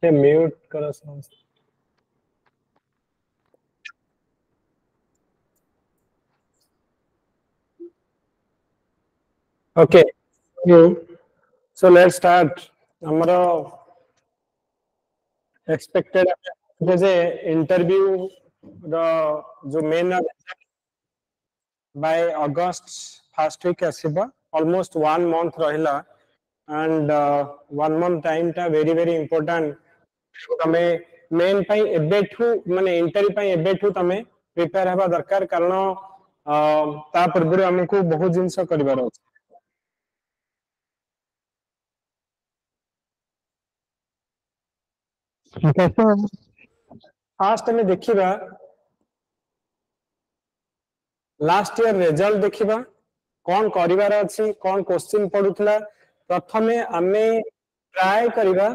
ये म्यूट करो समस्त। Okay, so let's start. हमारा expected जैसे interview जो main by August first week आसिबा almost 1 month रहिला and 1 month time टा very important तमे मेन पाई एबेठू माने इंटरव्यू पाई एबेठू तमे प्रिपेयर हेबा दरकार कारण ता पूर्व हमको बहुत जिंस करिवार अछि। फास्ट में देखिबा लास्ट ईयर रिजल्ट देखिबा कौन करिवार अछि कौन क्वेश्चन पडुथला प्रथमे आमे ट्राई करिबा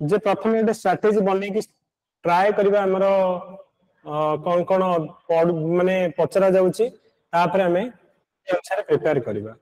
जे प्रथमे एक स्ट्रेटजी बनै कि ट्राई करिबा हमरो कौन कौन माने पचरा जाउची तापर हमें अनुसार प्रिपेयर करिबा।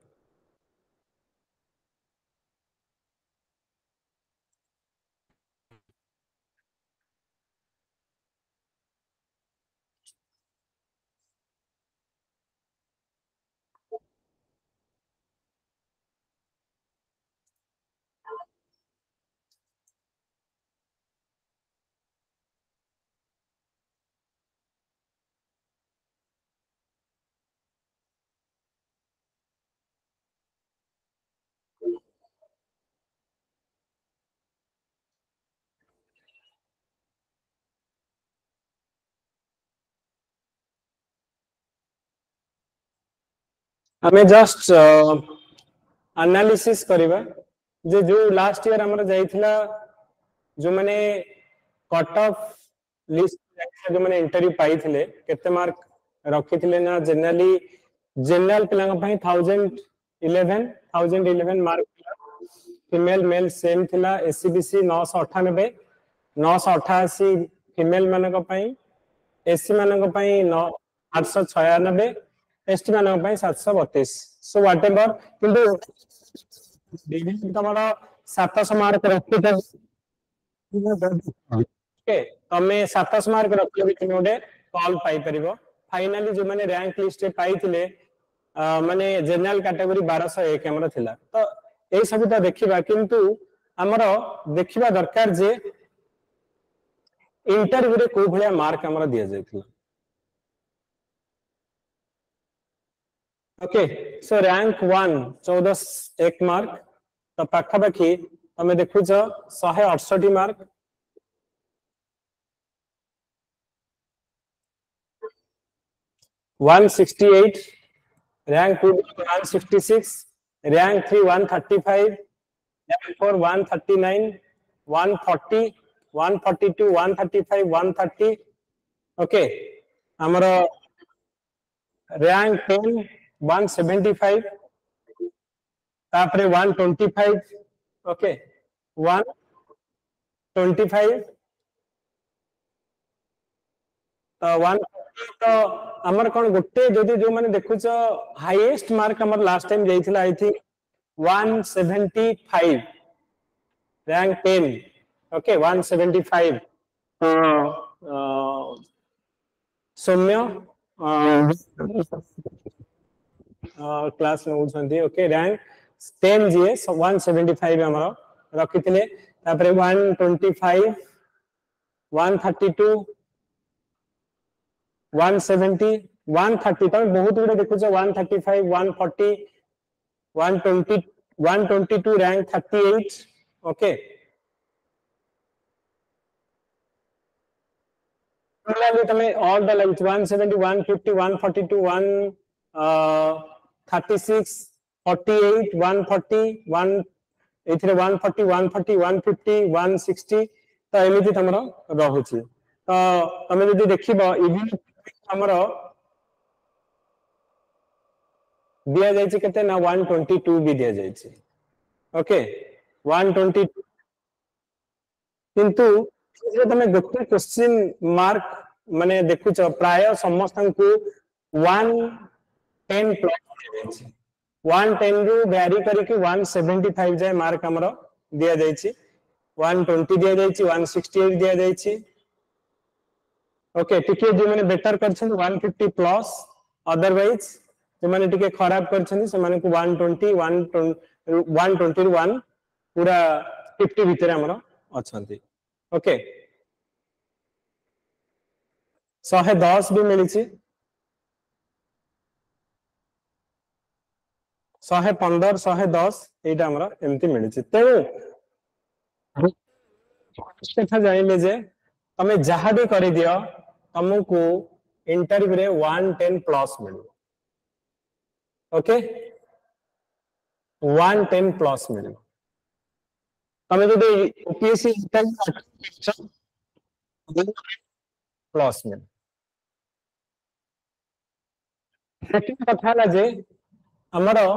हमें जस्ट एनालिसिस करिबा जे जो लास्ट ईयर हमर जाइथिला जो माने कट ऑफ लिस्ट जो माने इंटरव्यू पाई थिले केते मार्क रखिथिले ना जनरल पिलांग पई 1011 मार्क फीमेल मेल सेम थिला एससीबीसी 998 988 फीमेल मानक पई एससी मानक पई 896 एसटी मानक पई 732 सो व्हाटएवर किंतु डिग्री तमरा 700 मार्क रखिथे ओके तमे 700 मार्क रखले भी तुम गोटे कॉल पाई परिबो फाइनली जो माने रैंक लिस्ट पाई थिले माने जनरल कैटेगरी 1201 हमर थिला तो एई सब तो देखिबा किंतु हमर देखिबा दरकार जे इंटरव्यू रे को भलिया मार्क हमर दिया जायथिला। ओके सो रैंक 1 14 मार्क तो पाखा पाखी तमे देखु छ 168 mark 168 rank 2 166 rank 3 135 rank 4 139 140 142 135 130 okay हमरो rank 10 175 तापरे 125 ओके 125 वन तो हमर कोन गोटे जदि जो माने देखुछ हाईएस्ट मार्क हमर लास्ट टाइम जाइथिला I think 175 rank 10 okay 175 Saumya class में उछंती ओके रैंक 10 जीए 175 हमर रखिथिले तापरे 125 132 170 130 तमे बहुत गुडे देखुछ 135 140 120 122 रैंक 38 ओके similarly तमे all the length 170 150 142 1 36 48 140 1 एथिरे 140 140 150 160 तो एमिति तमरो रहुची तो तमे जदी देखिबो इवन हमरो दिया जायछि केते ना 122 भी दिया जायछि ओके 122 किंतु जे तमे गोटे क्वेश्चन मार्क माने देखुछ प्राय समस्त को 110 प्लस 110 रु वैरी करके 175 जाय मार्क हमरो दिया जायछि 120 दिया जायछि 168 दिया जायछि ओके टिके जे माने बेटर करछन 150 प्लस अदरवाइज जे माने टिके खराब करछन से माने को 120 120 रु 1 पूरा 50 भीतर हमरो अछंती ओके 110 भी मिली 115 110 एटा हमरा एमती मिली तेणु कथा जानिले जे तमे जहा भी करि दियो तुमको इंटरव्यू रे 110 प्लस मिलो ओके 110 प्लस मिलो तमे जदि ओपीएससी इंटरव्यू प्लस मिलो सेकंड कथा ला जे हमरो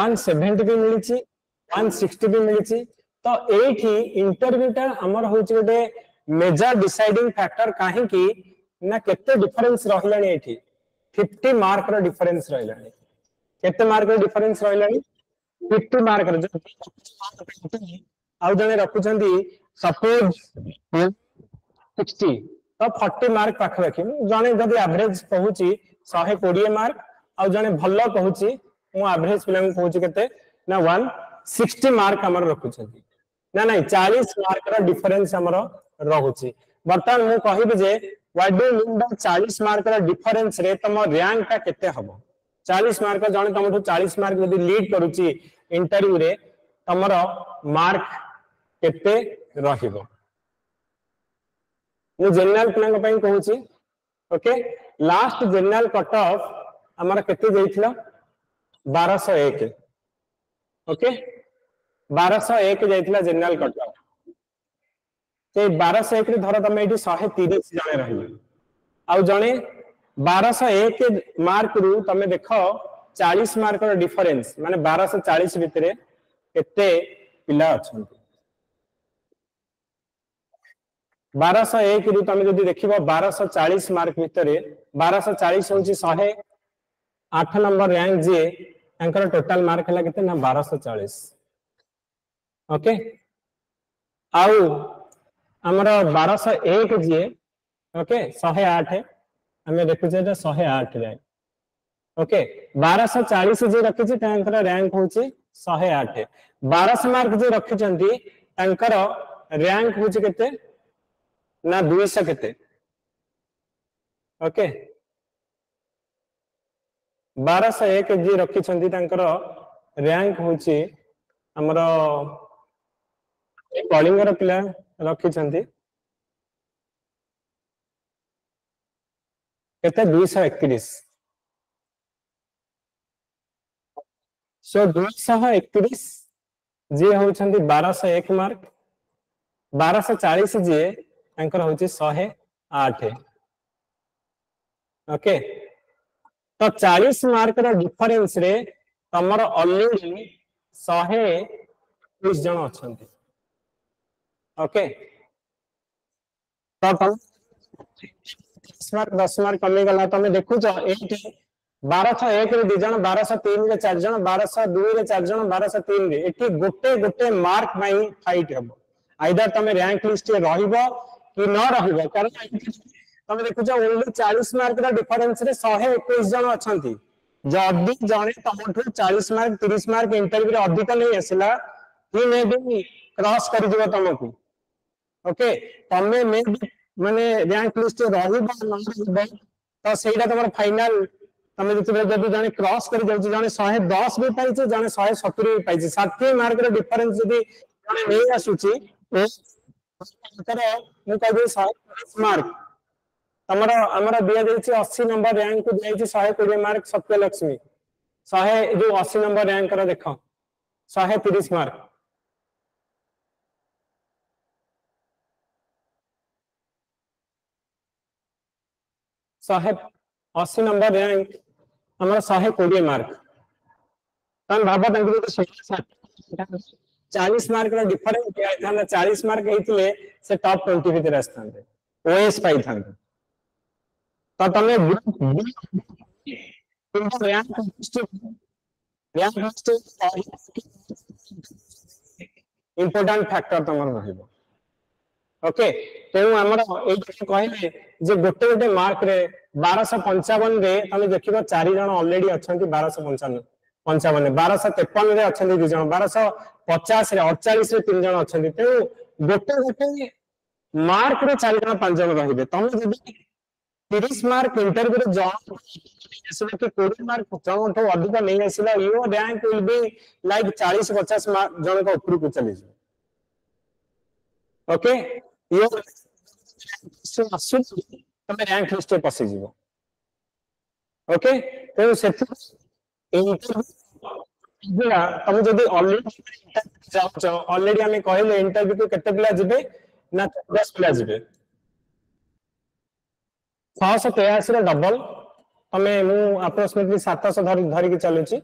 170 भी मिली 160 भी मिली तो एठी इंटरव्यूटा हमर होची गोटे मेजर डिसाइडिंग फैक्टर काहे कि ना केते डिफरेंस रहलानी एठी 50 मार्क रो डिफरेंस रहलानी केते मार्क रो डिफरेंस रहलानी 50 मार्क रो आउ जने रखुचंदी सपोज 60 तो 40 मार्क पाख रखी जने जदी एवरेज कहूची 120 मार्क आउ जने भल्लो कहूची मु एवरेज पिलांग कहूची केते ना 160 मार्क हमर रखुचंदी ना नहीं 40 मार्क रा डिफरेंस हमरो रहउची बर्तन मु कहिबे जे what do mean by 40 mark रा डिफरेंस रे तम रैंक का केते हबो 40 मार्क जने तमठु 40 मार्क यदि लीड करूची इंटरव्यू रे तमरो मार्क केते रहिबो मु जनरल प्लान पई कहूची okay last general cut off हमर केते जइथिला 1201 ओके 1201 जाइथिला जनरल कट ऑफ से 1201 रे धर तमे एठी 130 जने रहिबे आउ जने 1201 मार्क रु तमे देखो 40 मार्क रो डिफरेंस माने 1240 भितरे केते पिला अछंती 1201 रु तमे जदी देखिबो 1240 मार्क भितरे 1240 होची 108 नंबर रैंक जे एंकर टोटल मार्क हला केते ना 1240 ओके आउ हमर 1201 जे ओके 108 हमें देखु जे 108 रे ओके 1240 जे रखि जे तांकर रैंक होची 108 1200 मार्क जे रखि चंती तांकर रैंक होची केते ना 200 केते ओके 1201 जे रखि चंती तांकर रैंक होची हमर कलिंगर पिला रखि चंती केते 231 सो 231 जे होचंती 1201 मार्क 1240 जे एंकर होची 108 ओके तो 40 मार्क रो डिफरेंस रे तमर ऑलरेडी 120 जन अछंती ओके तो 10 मार्क कमी गला तमे देखु छ एठी 1201 रे 2 जन 1203 रे 4 जन 1202 रे 4 जन 1203 रे एठी गोटे मार्क माई फाइट हबो आइदर तमे रैंक लिस्ट रे रहिबो कि न रहिबो कारण तमे देखु छ ओनली 40 मार्क रा डिफरेंस रे 121 जन अछंती जदी जने तमठु 40 मार्क 30 मार्क इंटरव्यू रे अधिक नहीं आसिला ही मे बी क्रॉस कर दिबो तमको ओके तमे मे माने रैंक लिस्ट रे रहिबो न रहिबो तो सेटा तमर फाइनल तमे जदी जने क्रॉस कर जाउची जने 110 भी पाइছে जने 170 भी पाइছে 60 मार्क रे डिफरेंस जदी जने नै आसुची तर मु कहबे 110 मार्क तमरा हमरा दिया जायछि 80 नंबर रैंक को जायछि 120 मार्क सत्यलक्ष्मी 100 जो 80 नंबर रैंक रा देखो 130 मार्क 180 नंबर रैंक हमरा 120 मार्क तन भाबा तांको तो 40 मार्क रा डिफरेंस के आइथाना 40 मार्क हेतिले से टॉप 20 भीतर आस्थांते ओएस पाई थांते तो तमे रैंक इंपोर्टेंट फैक्टर तमर रहइबो ओके तेणु आमर कहले जे गोटे गोटे मार्क रे 1255 रे तमे देखिबो 4 जण ऑलरेडी अछंती 1255 55 1253 रे अछंती 2 जण 1250 रे 48 रे 3 जण अछंती तेणु गोटे गोटे मार्क रे 4 जण 5 जण रहिबे तमे जदि 30 मार्क इंटरव्यू रे जॉब इसमें कि 20 मार्क जण तो अधिक नहीं आसिला your rank will be like 40 50 mark जण का ऊपर को चली जाए ओके यो तमे रैंक लिस्ट पे पसी जीवो ओके तो सेट इंटरव्यू तमे जदी ऑलरेडी जाओ ऑलरेडी हमें कहले इंटरव्यू को केते पिला जिबे ना 10 पिला जिबे 683 रे डबल तमे मु अप्रोक्सीमेटली 700 धरि के चलुची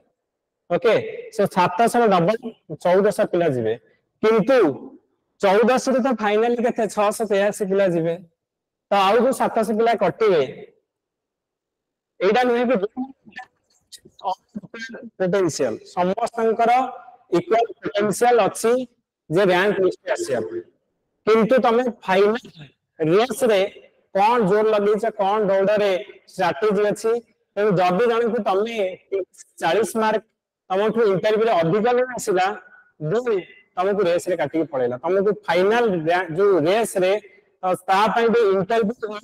ओके सो 700 रे डबल 1400 पिला जिबे किंतु 1400 रे तो फाइनली केते 683 पिला जिबे तो आउ जो 700 पिला कटिवे एडा नुहे कि पोटेंशियल समस्तंकर इक्वल पोटेंशियल अछि जे रैंक लिस्ट आसी आप किंतु तमे फाइनल रेस रे कौन जोर लगे कौन दौड़ रे स्ट्रेटजी अच्छी जदि जन को तमे 40 मार्क तुमको इंटरव्यू रे अधिक नहीं आसला तुमको रेस रे काटी पड़ेला तुमको फाइनल जो रेस रे interview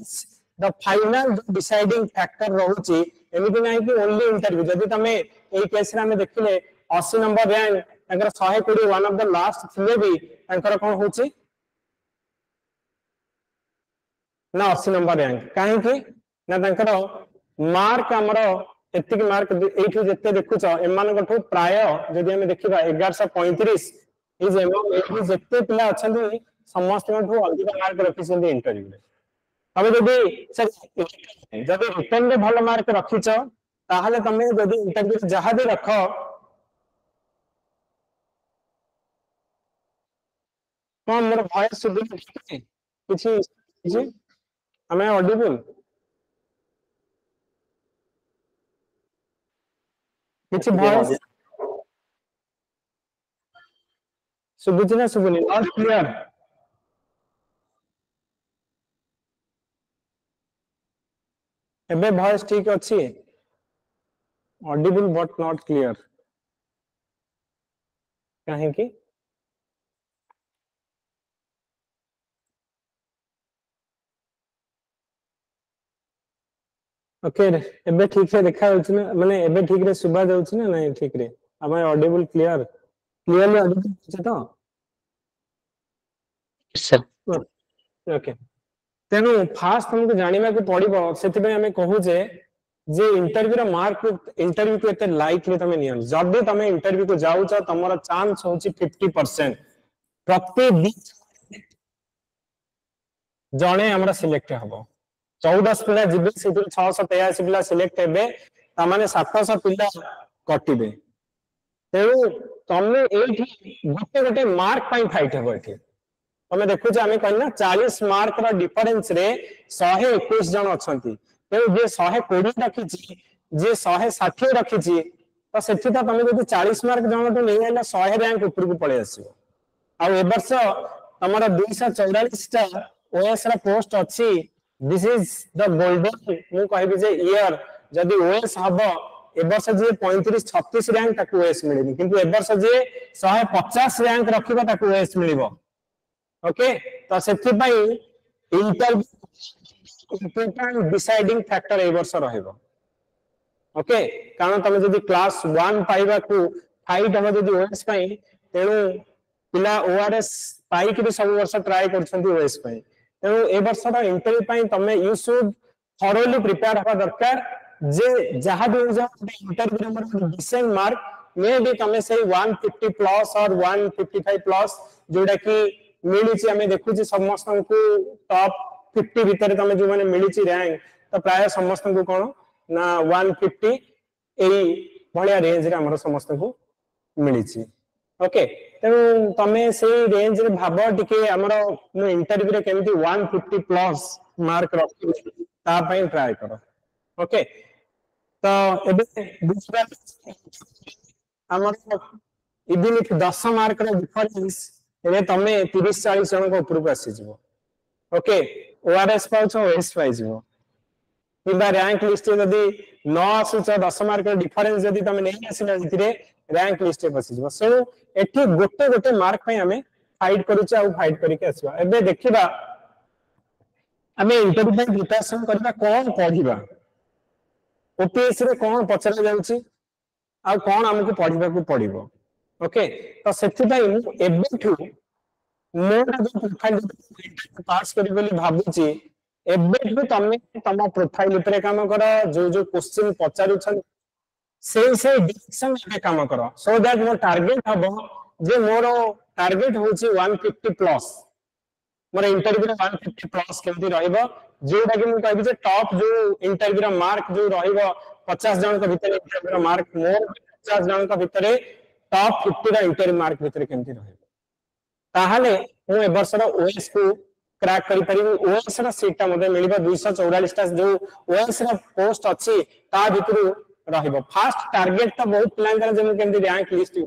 the final deciding factor रहउची एमिति नहीं कि ओनली इंटरव्यू जदि तमे एई केस रे हम देखिले 80 number rank Takar 120 one of the last थिले भी ताकर कोन होची ना 80 नंबर रैंक काहे कि ना ताकर मार्क हमरो एतिक मार्क एठु जते देखुछ एमान कठो प्राय जदि हम देखिबा 1135 इज एमो एठु जते पिला अछंती समस्त कठो अधिक मार्क रखिसंती इंटरव्यू रे तबे जदि रिटर्न रे भलो मार्क रखिछ ताहले तमे जदि इंटरव्यू जहा भी रख कोन मोर वॉइस सुबि किछि जी हमें ऑडिबल किछि वॉइस सुबुछि ना सुबुनि नॉट क्लियर एबे वॉइस ठीक अछि ऑडिबल बट नॉट क्लियर काहे कि ओके एबे ठीक से देखा होछि ना माने एबे ठीक रे सुबा जाउछि ना नहीं ठीक रे हमें ऑडिबल क्लियरली ऑडिबल छै तो सर ओके तेनु फास्ट हमको जानिबा को पड़िबो सेति में हमें कहू जे इंटरव्यू रो मार्क इंटरव्यू को एते लाइटली तमे नियन जब तमे इंटरव्यू को जाउ छ तमरा चांस होछि 50% प्रति 20 जणे हमरा सिलेक्ट हबो 14 पिला जिबे सेति 683 पिला सिलेक्ट हेबे तामाने 700 पिला कटिबे तेनु तमे एठी गोटे गोटे मार्क पाई फाइट हेबो एठी तमे देखु जे हमें कहना 40 मार्क रा डिफरेंस रे 121 जण अछंती तेनु जे 120 रखी छी जे 160 रखी छी तो सेठी तो तमे जदि 40 मार्क जण तो नहीं आइला 100 रैंक ऊपर को पळे आसीबो आ ए वर्ष तमरा 244 टा ओएस रा पोस्ट अछि दिस इज द गोल्डन मु कहबी जे ईयर जदि ओएस हबो ए वर्ष जे 35 36 रैंक ताकू ओएस मिलेनी किंतु ए वर्ष जे 150 रैंक रखिबा ताकू ओएस मिलिबो ओके तो सेठी पई इंटरव्यू डिसाइडिंग फैक्टर ए वर्ष रहइबो ओके कारण तमे जदि क्लास 1 पाइबा को फाइट हम जदि ओएस पई तेनु पिला ओआरएस पाई कि सब वर्ष ट्राई करछंती ओएस पई तेनु ए वर्ष रा इंटरव्यू पई तमे यू शुड थरोली प्रिपेयर हवा दरकार जे जहां भी इंटरव्यू नंबर डिसेंट मार्क मे भी तमे से 150 प्लस और 155 प्लस जोड़ा कि मिली आम देखुचे समस्त को टॉप 50 भितर तमे जो माने मिली रैंक तो प्राय समस्त को कौन ना 150 एई भलिया रेंज रे हमर समस्त को मिली ओके तेणु तमे से रेंज रे भाब टिके हमर इंटरव्यू रे केमिति 150 प्लस मार्क रखि ता पई ट्राई करो ओके तो एबे बुझबा हमर इवन इफ 10 मार्क रे डिफरेंस एबे तमे 30 40 जन को ऊपर को आसी जिवो ओके ओआरएस पाउछ ओएस पाइ जिवो किबा रैंक लिस्ट जदी न आसुच 10 मार्क डिफरेंस जदी तमे नै आसिला इतिरे रैंक लिस्ट पे पसी जिवो सो एठी गोटे गोटे मार्क पई हमें फाइट करूछ आ फाइट करके आसीबा एबे देखिबा हमें इंटरव्यू पे प्रिपरेशन करबा कोन पढिबा ओपीएससी रे कोन पचरा जाउची आ कोन हमकु पढिबा को पडिबो ओके तो सेति पई एबेठू मोर जो प्रोफाइल पास करी बोली भाबुची एबेठू तमे तम प्रोफाइल ऊपर काम कर जो क्वेश्चन पचारु छन से डिरेक्शन में काम करो सो दैट मोर टारगेट हबो जे मोर टारगेट होची 150 प्लस मोर इंटरव्यू रे 150 प्लस केमती रहइबो जोटा कि मु कहबी जे टॉप जो इंटरव्यू रा मार्क जो रहइबो 50 जन के भीतर इंटरव्यू रा मार्क मोर 50 जन के भीतर टॉप 50 रा इंटरव्यू मार्क भीतर केमती रहइबो ताहाले मु ए वर्ष रा ओएस को क्रैक करि परिबो ओएस रा सीट मते मिलिबा 244 टा जो ओएस रा पोस्ट अछि ता भितरु रहइबो फर्स्ट टारगेट तो बहुत प्लान कर जे मु केमती रैंक लिस्ट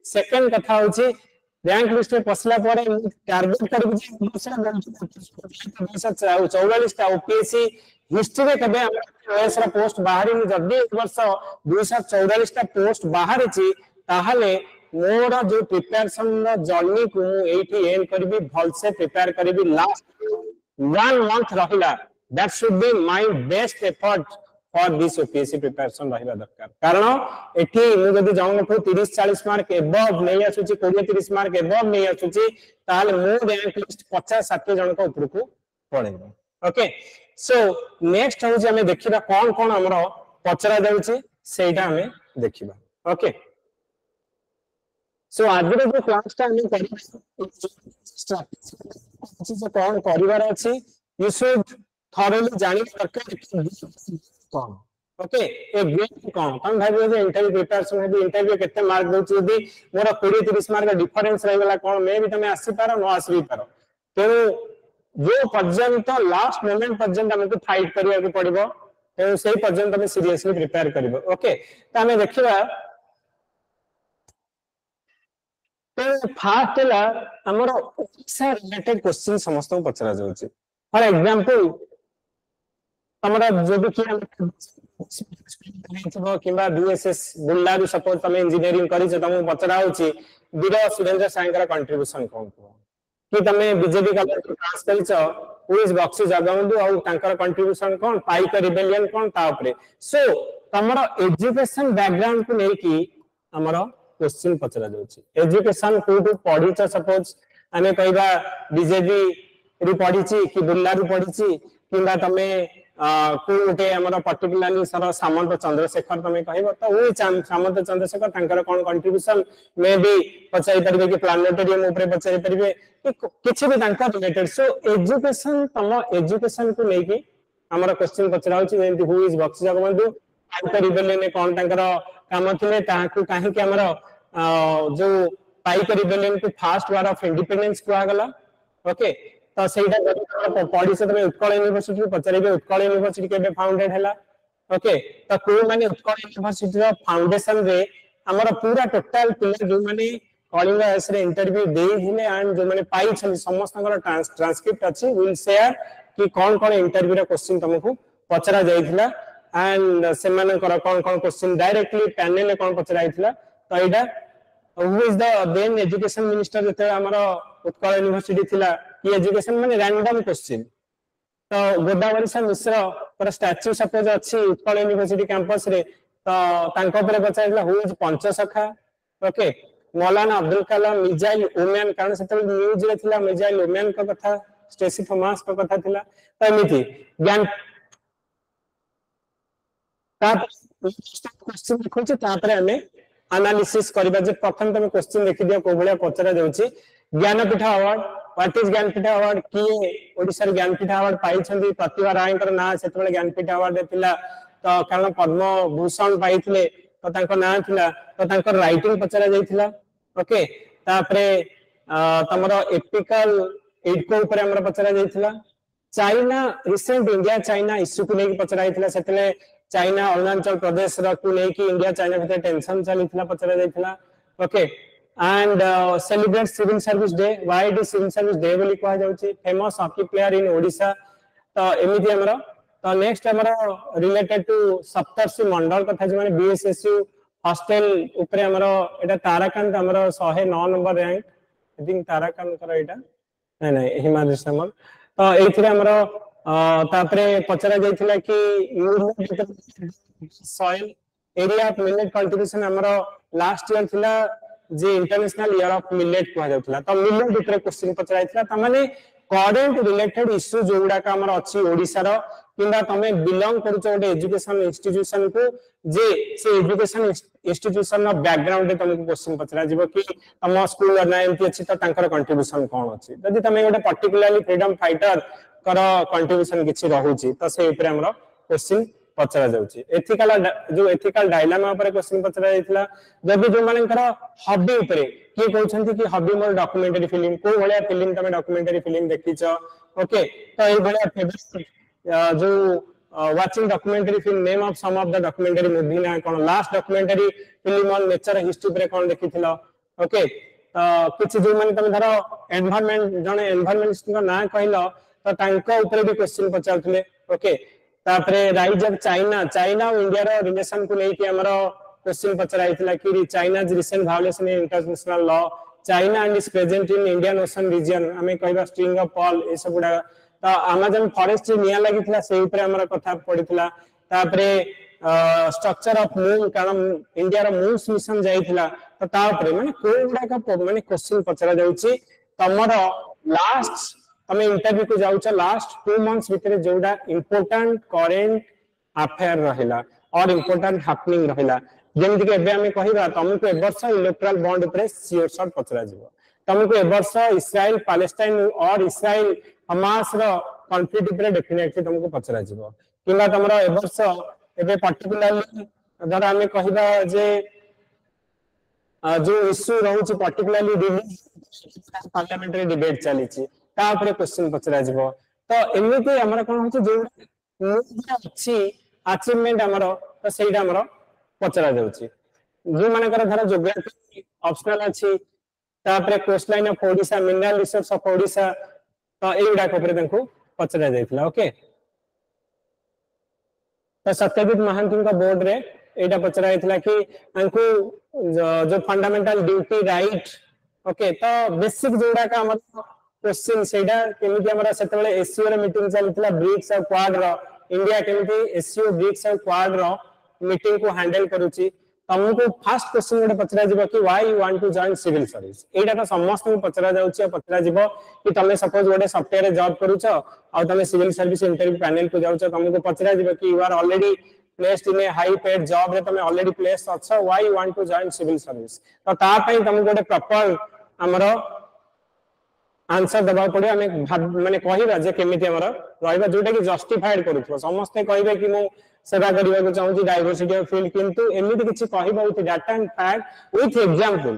सेकंड कथा होछि रैंक लिस्ट में पसला परे टारगेट करबो जे दूसरा 244 टा ओपीएससी हिस्ट्री रे कबे ओएस रा पोस्ट बाहरी नि जदी एक वर्ष 244 टा पोस्ट बाहरी छि ताहाले मोर जो प्रिपरेशन जर्नी को एठी एंड करबी भल से प्रिपेयर करबी लास्ट 1 मंथ रहिला that should be my best effort for this OPSC preparation रहिबा दरकार कारण एठी मु जदी जाऊं तो 30 40 मार्क एबव नै आसुची 20 30 मार्क एबव नै आसुची ताले मो रैंक लिस्ट 50 60 जन को ऊपर को पड़ेबो ओके सो नेक्स्ट हो जे हमें देखिबा कोन कोन हमरो पचरा जाउची सेटा हमें देखिबा ओके सो आज जो क्लास टा हमें करी स्ट्रैटेजी कौन करिवार अछि यू शुड थॉरली जानि दरकार कौन ओके ए गेम कौन तम भाई जे इंटरव्यू प्रिपरेशन है इंटरव्यू केते मार्क दोछि यदि मोर 20 30 मार्क डिफरेंस रहि गेला कौन मे भी तमे आसी पारो न आसी पारो तेनु जो पर्यंत लास्ट मोमेंट पर्यंत हमको फाइट करिया के पड़िबो तेनु सेही पर्यंत तमे सीरियसली प्रिपेयर करिवो ओके त हमें देखिबा फास्ट है हमर ओडिसा रिलेटेड क्वेश्चन समस्त को पचरा जाउची फॉर एग्जांपल हमरा जो भी किंबा बीएसएस बुल्लारू सपोज तमे इंजीनियरिंग करी छ तमे पचरा होची वीर सुरेंद्र साईंकर कंट्रीब्यूशन कोन कि तमे बीजेपी कॉलेज पास करी छ पुलिस बक्सी जगबंधु और तांकर कंट्रीब्यूशन कोन पाइक रिबेलियन कोन ता ऊपर सो तमरो एजुकेशन बैकग्राउंड को नै कि हमरो क्वेश्चन पचरा जाउची एजुकेशन कोठू पढी छ सपोज आमे कहबा बीजेपी री पढी छी कि बुल्लारू पढी छी किंबा तमे कोटे हमर पर्टिकुलरली सर सामंत चंद्रशेखर तमे कहबो त ओइ सामंत चंद्रशेखर तांकर कोन कंट्रीब्यूशन मे भी पचाई परबे कि प्लानेटोरियम ऊपर पचाई परबे किछि भी तांकर रिलेटेड सो एजुकेशन तम एजुकेशन को नै कि हमर क्वेश्चन पचरा होची जेंति हु इज बक्सी जगबंधु आंकर रिबेलियन ने कोन तांकर काम थिले ताकू काहे कि हमर जो पाइक रिबेलियन को फर्स्ट वार ऑफ इंडिपेंडेंस को आगला ओके तो सेटा पढी से तमे उत्कल यूनिवर्सिटी पचरेबे उत्कल यूनिवर्सिटी केबे फाउंडेड हैला ओके तो को माने उत्कल यूनिवर्सिटी रो फाउंडेशन रे हमर पूरा टोटल पिलर जो माने कॉलिंग एस रे इंटरव्यू दे हिले एंड जो माने पाई छ समस्त ट्रांसक्रिप्ट अछि विल शेयर कि कोन कोन इंटरव्यू रे क्वेश्चन तुमको पचरा जाइथिला एंड से माने कोन कोन क्वेश्चन डायरेक्टली पैनल ले कोन पचरा आइथिला तो एटा who is the then education minister जते हमर उत्कल यूनिवर्सिटी थिला कि एजुकेशन माने रैंडम क्वेश्चन तो गोदावरी सा मिश्र पर स्टैच्यू सपोज अछि उत्कल यूनिवर्सिटी कैंपस रे तो तांको पर पचाइला who is Panchasakha okay Maulana Abdul Kalam missile women कारण सेतल न्यूज रे थिला मिसाइल वुमेन का कथा स्टेसी थॉमस का कथा थिला तो एमिति ज्ञान क्वेश्चन देखो तापर हमें एनालिसिस करबा जे प्रथम तुम क्वेश्चन देखि दियो को भलिया पचरा जाउची Jnanpith award what is Jnanpith award की ओडिसा ज्ञानपीठ अवार्ड पाई छथि प्रतिभा राय कर ना सेतबेले ज्ञानपीठ अवार्ड थिला तो कारण पद्म भूषण पाइथिले तो तांको ना थिला तो तांको राइटिंग पचरा जाइथिला ओके तापरे तमरो एपिकल एडको ऊपर हमरा पचरा जाइथिला China recent India China issue को लेके पचरा जाइथिला सेतले चाइना अरुणाचल प्रदेश रा को लेके इंडिया चाइना भीतर टेंशन चलीथिला पचरा जाइथिला okay and celebrate civil service day why do civil service day बोली कहा जाउची famous hockey player in Odisha तो एमिति हमरा तो नेक्स्ट हमरा रिलेटेड टू सप्तर्षि मंडल कथा जे माने बीएसएसयू हॉस्टल ऊपर हमरा एटा ताराकांत हमरा 109 number rank I think Tarakant कर एटा नहीं नहीं हिमाद्री समर तो एथिरे हमरा तापरे पचरा जाइथिला कि soil area of millet cultivation हमरा लास्ट ईयर थिला जे इंटरनेशनल ईयर ऑफ मिलेट कहा जाउथला तो मिलेट ऊपर क्वेश्चन पचरा जाइथिला त माने करंट रिलेटेड इश्यू जोडा का हमर अछि ओडिसा रो किंबा तमे बिलोंग करूछ ओडे एजुकेशन इंस्टीट्यूशन को जे से एजुकेशन इंस्टीट्यूशन नो बैकग्राउंड तुमको क्वेश्चन पचरा जिवो कि तम स्कूल ना एमती अछि त तांकर कंट्रीब्यूशन कोन अछि जदि तमे ओडे पर्टिकुलरली फ्रीडम फाइटर कर कंट्रीब्यूशन किछि रहूची त से ऊपर हमर क्वेश्चन पचरा जाउची एथिकल डायलेमा ऊपर क्वेश्चन पचरा जाइथिला जदि जो मानकर हॉबी ऊपर की कहउछंती कि हॉबी मोर डॉक्यूमेंटरी फिल्म को भलिया फिल्म तमे डॉक्यूमेंटरी फिल्म देखिछ ओके तो ए भलिया फेवरेट जो watching documentary film name of some of the documentary movie ना कोन last documentary film on nature history पर कोन देखिथिलो ओके तो कुछ जो माने तमे धरो एनवायरनमेंट जने एनवायरनमेंटिस्ट का ना कहलो तो तांको ऊपर भी क्वेश्चन पचारथले ओके तापरे राइज ऑफ चाइना चाइना और इंडिया रो रिलेशन को लेके हमरो क्वेश्चन पचराइथिला कि China is recent violation in international law China and is present in Indian Ocean region हमें कहबा स्ट्रिंग ऑफ पर्ल ए सब गुडा तो अमेजन फॉरेस्ट निया लागिथिला से ऊपर हमरा कथा पडिथिला तापरे स्ट्रक्चर ऑफ मून कारण इंडिया रो मून मिशन जाइथिला तो तापरे माने कोन गुडा का माने क्वेश्चन पचरा जाउची तमरो लास्ट तमे इंटरव्यू को जाउछ लास्ट 2 मंथ्स भीतर जोडा इंपोर्टेंट करेंट अफेयर रहिला और इंपोर्टेंट हैपनिंग रहिला जेमति के एबे हमें कहिबा तुमको ए वर्ष इलेक्ट्रल बॉन्ड ऊपर सियोर शॉट पचरा जिवो तुमको ए वर्ष इस्राइल पैलेस्टाइन और इस्राइल हमास रो कॉन्फ्लिक्ट ऊपर डेफिनेटली तुमको पचरा जिवो किला तमरो ए वर्ष एबे पर्टिकुलरली अगर हमें कहिबा जे जो इश्यू रहउची पर्टिकुलरली रिलीज पार्लियामेंटरी डिबेट चलीची ता ऊपर क्वेश्चन पचरा जिवो तो एमिति हमरा कोन होची जे अछि अचीवमेंट हमरो तो सेटा हमरो पचरा जाउची जो माने कर धर ज्योग्राफी ऑप्शनल अछि तापरे coast line of Odisha mineral resource of Odisha तो एइडा को ऊपर तंको पचरा जाइतला ओके तो सत्यजित महांती का बोर्ड रे एटा पचरा जाइतला कि तंको जो फंडामेंटल ड्यूटी राइट ओके तो बेसिक जोडा का हमर क्वेश्चन सेडा केमिति हमरा सेतबेले एससीओ रे मीटिंग चलथिला ब्रिक्स और क्वाड रो इंडिया केमिति एससीओ ब्रिक्स और क्वाड रो मीटिंग को हैंडल करूची तमको फर्स्ट क्वेश्चन गोटे पचरा जिवो कि why you want to join civil service एटा तो समस्त को पचरा जाउची पचरा जिवो कि तमे सपोज गोटे सॉफ्टवेयर रे जॉब करूछ और तमे सिविल सर्विस इंटरव्यू पैनल को जाउछ तमको पचरा जिवो कि you are already placed in a high paid job रे तमे ऑलरेडी प्लेस्ड अछ why you want to join civil service तो ता पई तमको गोटे प्रॉपर हमरो आंसर दबा पड़े हमें माने कहिबा जे केमिति हमरा रहइबा जोटा कि जस्टिफाइड करूथबो समस्त कहिबे कि मो सेवा करबा को चाहूची डाइवर्सिटी ऑफ फील्ड किंतु एमिति किछि कहिबा उत data and fact with example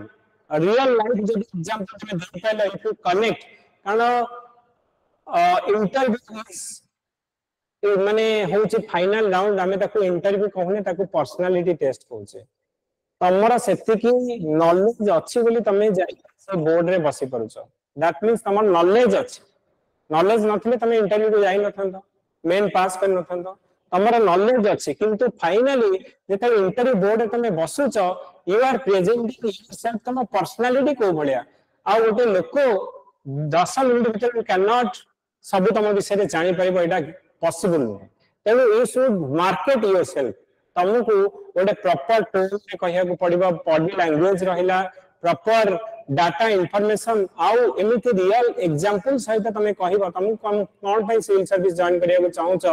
real life जो एग्जांपल तमे दे पाइला इफ यू कनेक्ट कारण इंटरव्यू माने होची फाइनल राउंड हमें ताको इंटरव्यू कहने ताको पर्सनालिटी टेस्ट कहूचे तमरा सेति कि नॉलेज अछि बोली तमे जाई से बोर्ड रे बसी परुछ दैट मींस तमर नॉलेज अछि नॉलेज नथले तमे इंटरव्यू को जाई नथंत मेन पास कर नथंत तमरा नॉलेज अछि किंतु फाइनली जेता इंटरव्यू बोर्ड तमे बसुछ यू आर प्रेजेंटिंग योरसेल्फ तम पर्सनालिटी को भलिया आ गोटे लोक 10 मिनिट भीतर कैन नॉट सब तम विषय जानि परिबो एटा पॉसिबल न तेनु यू शुड मार्केट योरसेल्फ तमको गोटे प्रॉपर टोन में कहिया को पड़िबो बॉडी लैंग्वेज रहिला प्रॉपर डाटा इंफॉर्मेशन आउ एमिति रियल एग्जांपल सहित तमे कहिबो तमको कोन पई सिविल सर्विस जॉइन करिया को चाहूछ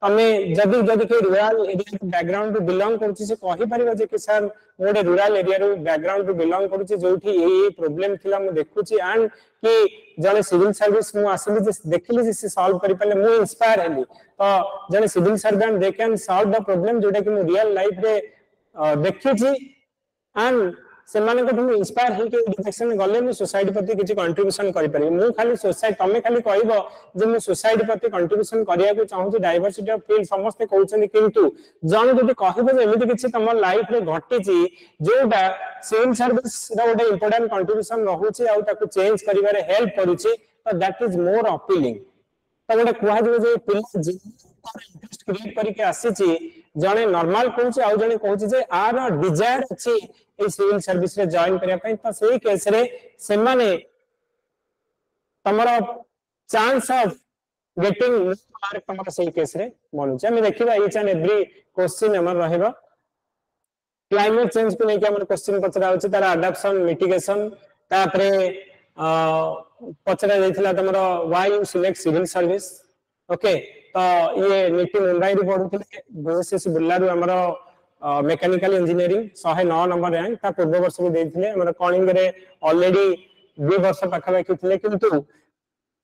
तमें जदि जदि के रूरल एरिया बैकग्राउंड बिलोंग करूची से कहि परिबा जे कि सर मोडे रूरल एरिया रो बैकग्राउंड बिलोंग करूची जोठी ए प्रॉब्लम थिला मु देखुची एंड कि जने सिविल सर्विस मु आसली जे देखिले जे से सॉल्व करि पले मु इंस्पायर हेली तो जने civil servant they can solve the problem जोटा कि मु रियल लाइफ रे देखिची एंड से माने को तुम इंस्पायर हे के डायरेक्शन गले मु सोसाइटी प्रति किछि कंट्रीब्यूशन करि पारि मु खाली सोसाइटी तमे खाली कहबो जे मु सोसाइटी प्रति कंट्रीब्यूशन करिया को चाहू डाइवर्सिटी ऑफ फील्ड समस्त कहउछन किंतु जने जदि कहबो जे एमिति किछि तम लाइफ रे घटिछि जोटा सिविल सर्विस रा गोटे इंपोर्टेंट कंट्रीब्यूशन रहउछि आ ताको चेंज करिवारे हेल्प करूछि तो दैट इज मोर अपीलिंग तो गोटे कुहा जे पिला इंटरेस्ट क्रिएट करके आसीछि जने नॉर्मल कहउछि आ जने कहउछि जे आर डिजायर अछि ए सिविल सर्विस रे जॉइन करिया पई तो सेही केस रे से माने तमरो चांस ऑफ गेटिंग मार्क तमरो सेही केस रे बनुछि हम देखिबा ईच एंड एवरी क्वेश्चन हमर रहबा क्लाइमेट चेंज को लेके हमर क्वेश्चन पचरा होछि तार अडॉप्शन मिटिगेशन तापरे पचरा जाइथिला तमरो why you select civil service okay तो ये नीति मुंबई रे पढुथिले गोसेस बुल्लारु हमरो मेकानिकल इंजीनियरिंग 109 नंबर रैंक ता पूर्व वर्ष को देथिले हमर कॉलिंग रे ऑलरेडी 2 वर्ष पाखा बाकी थिले किंतु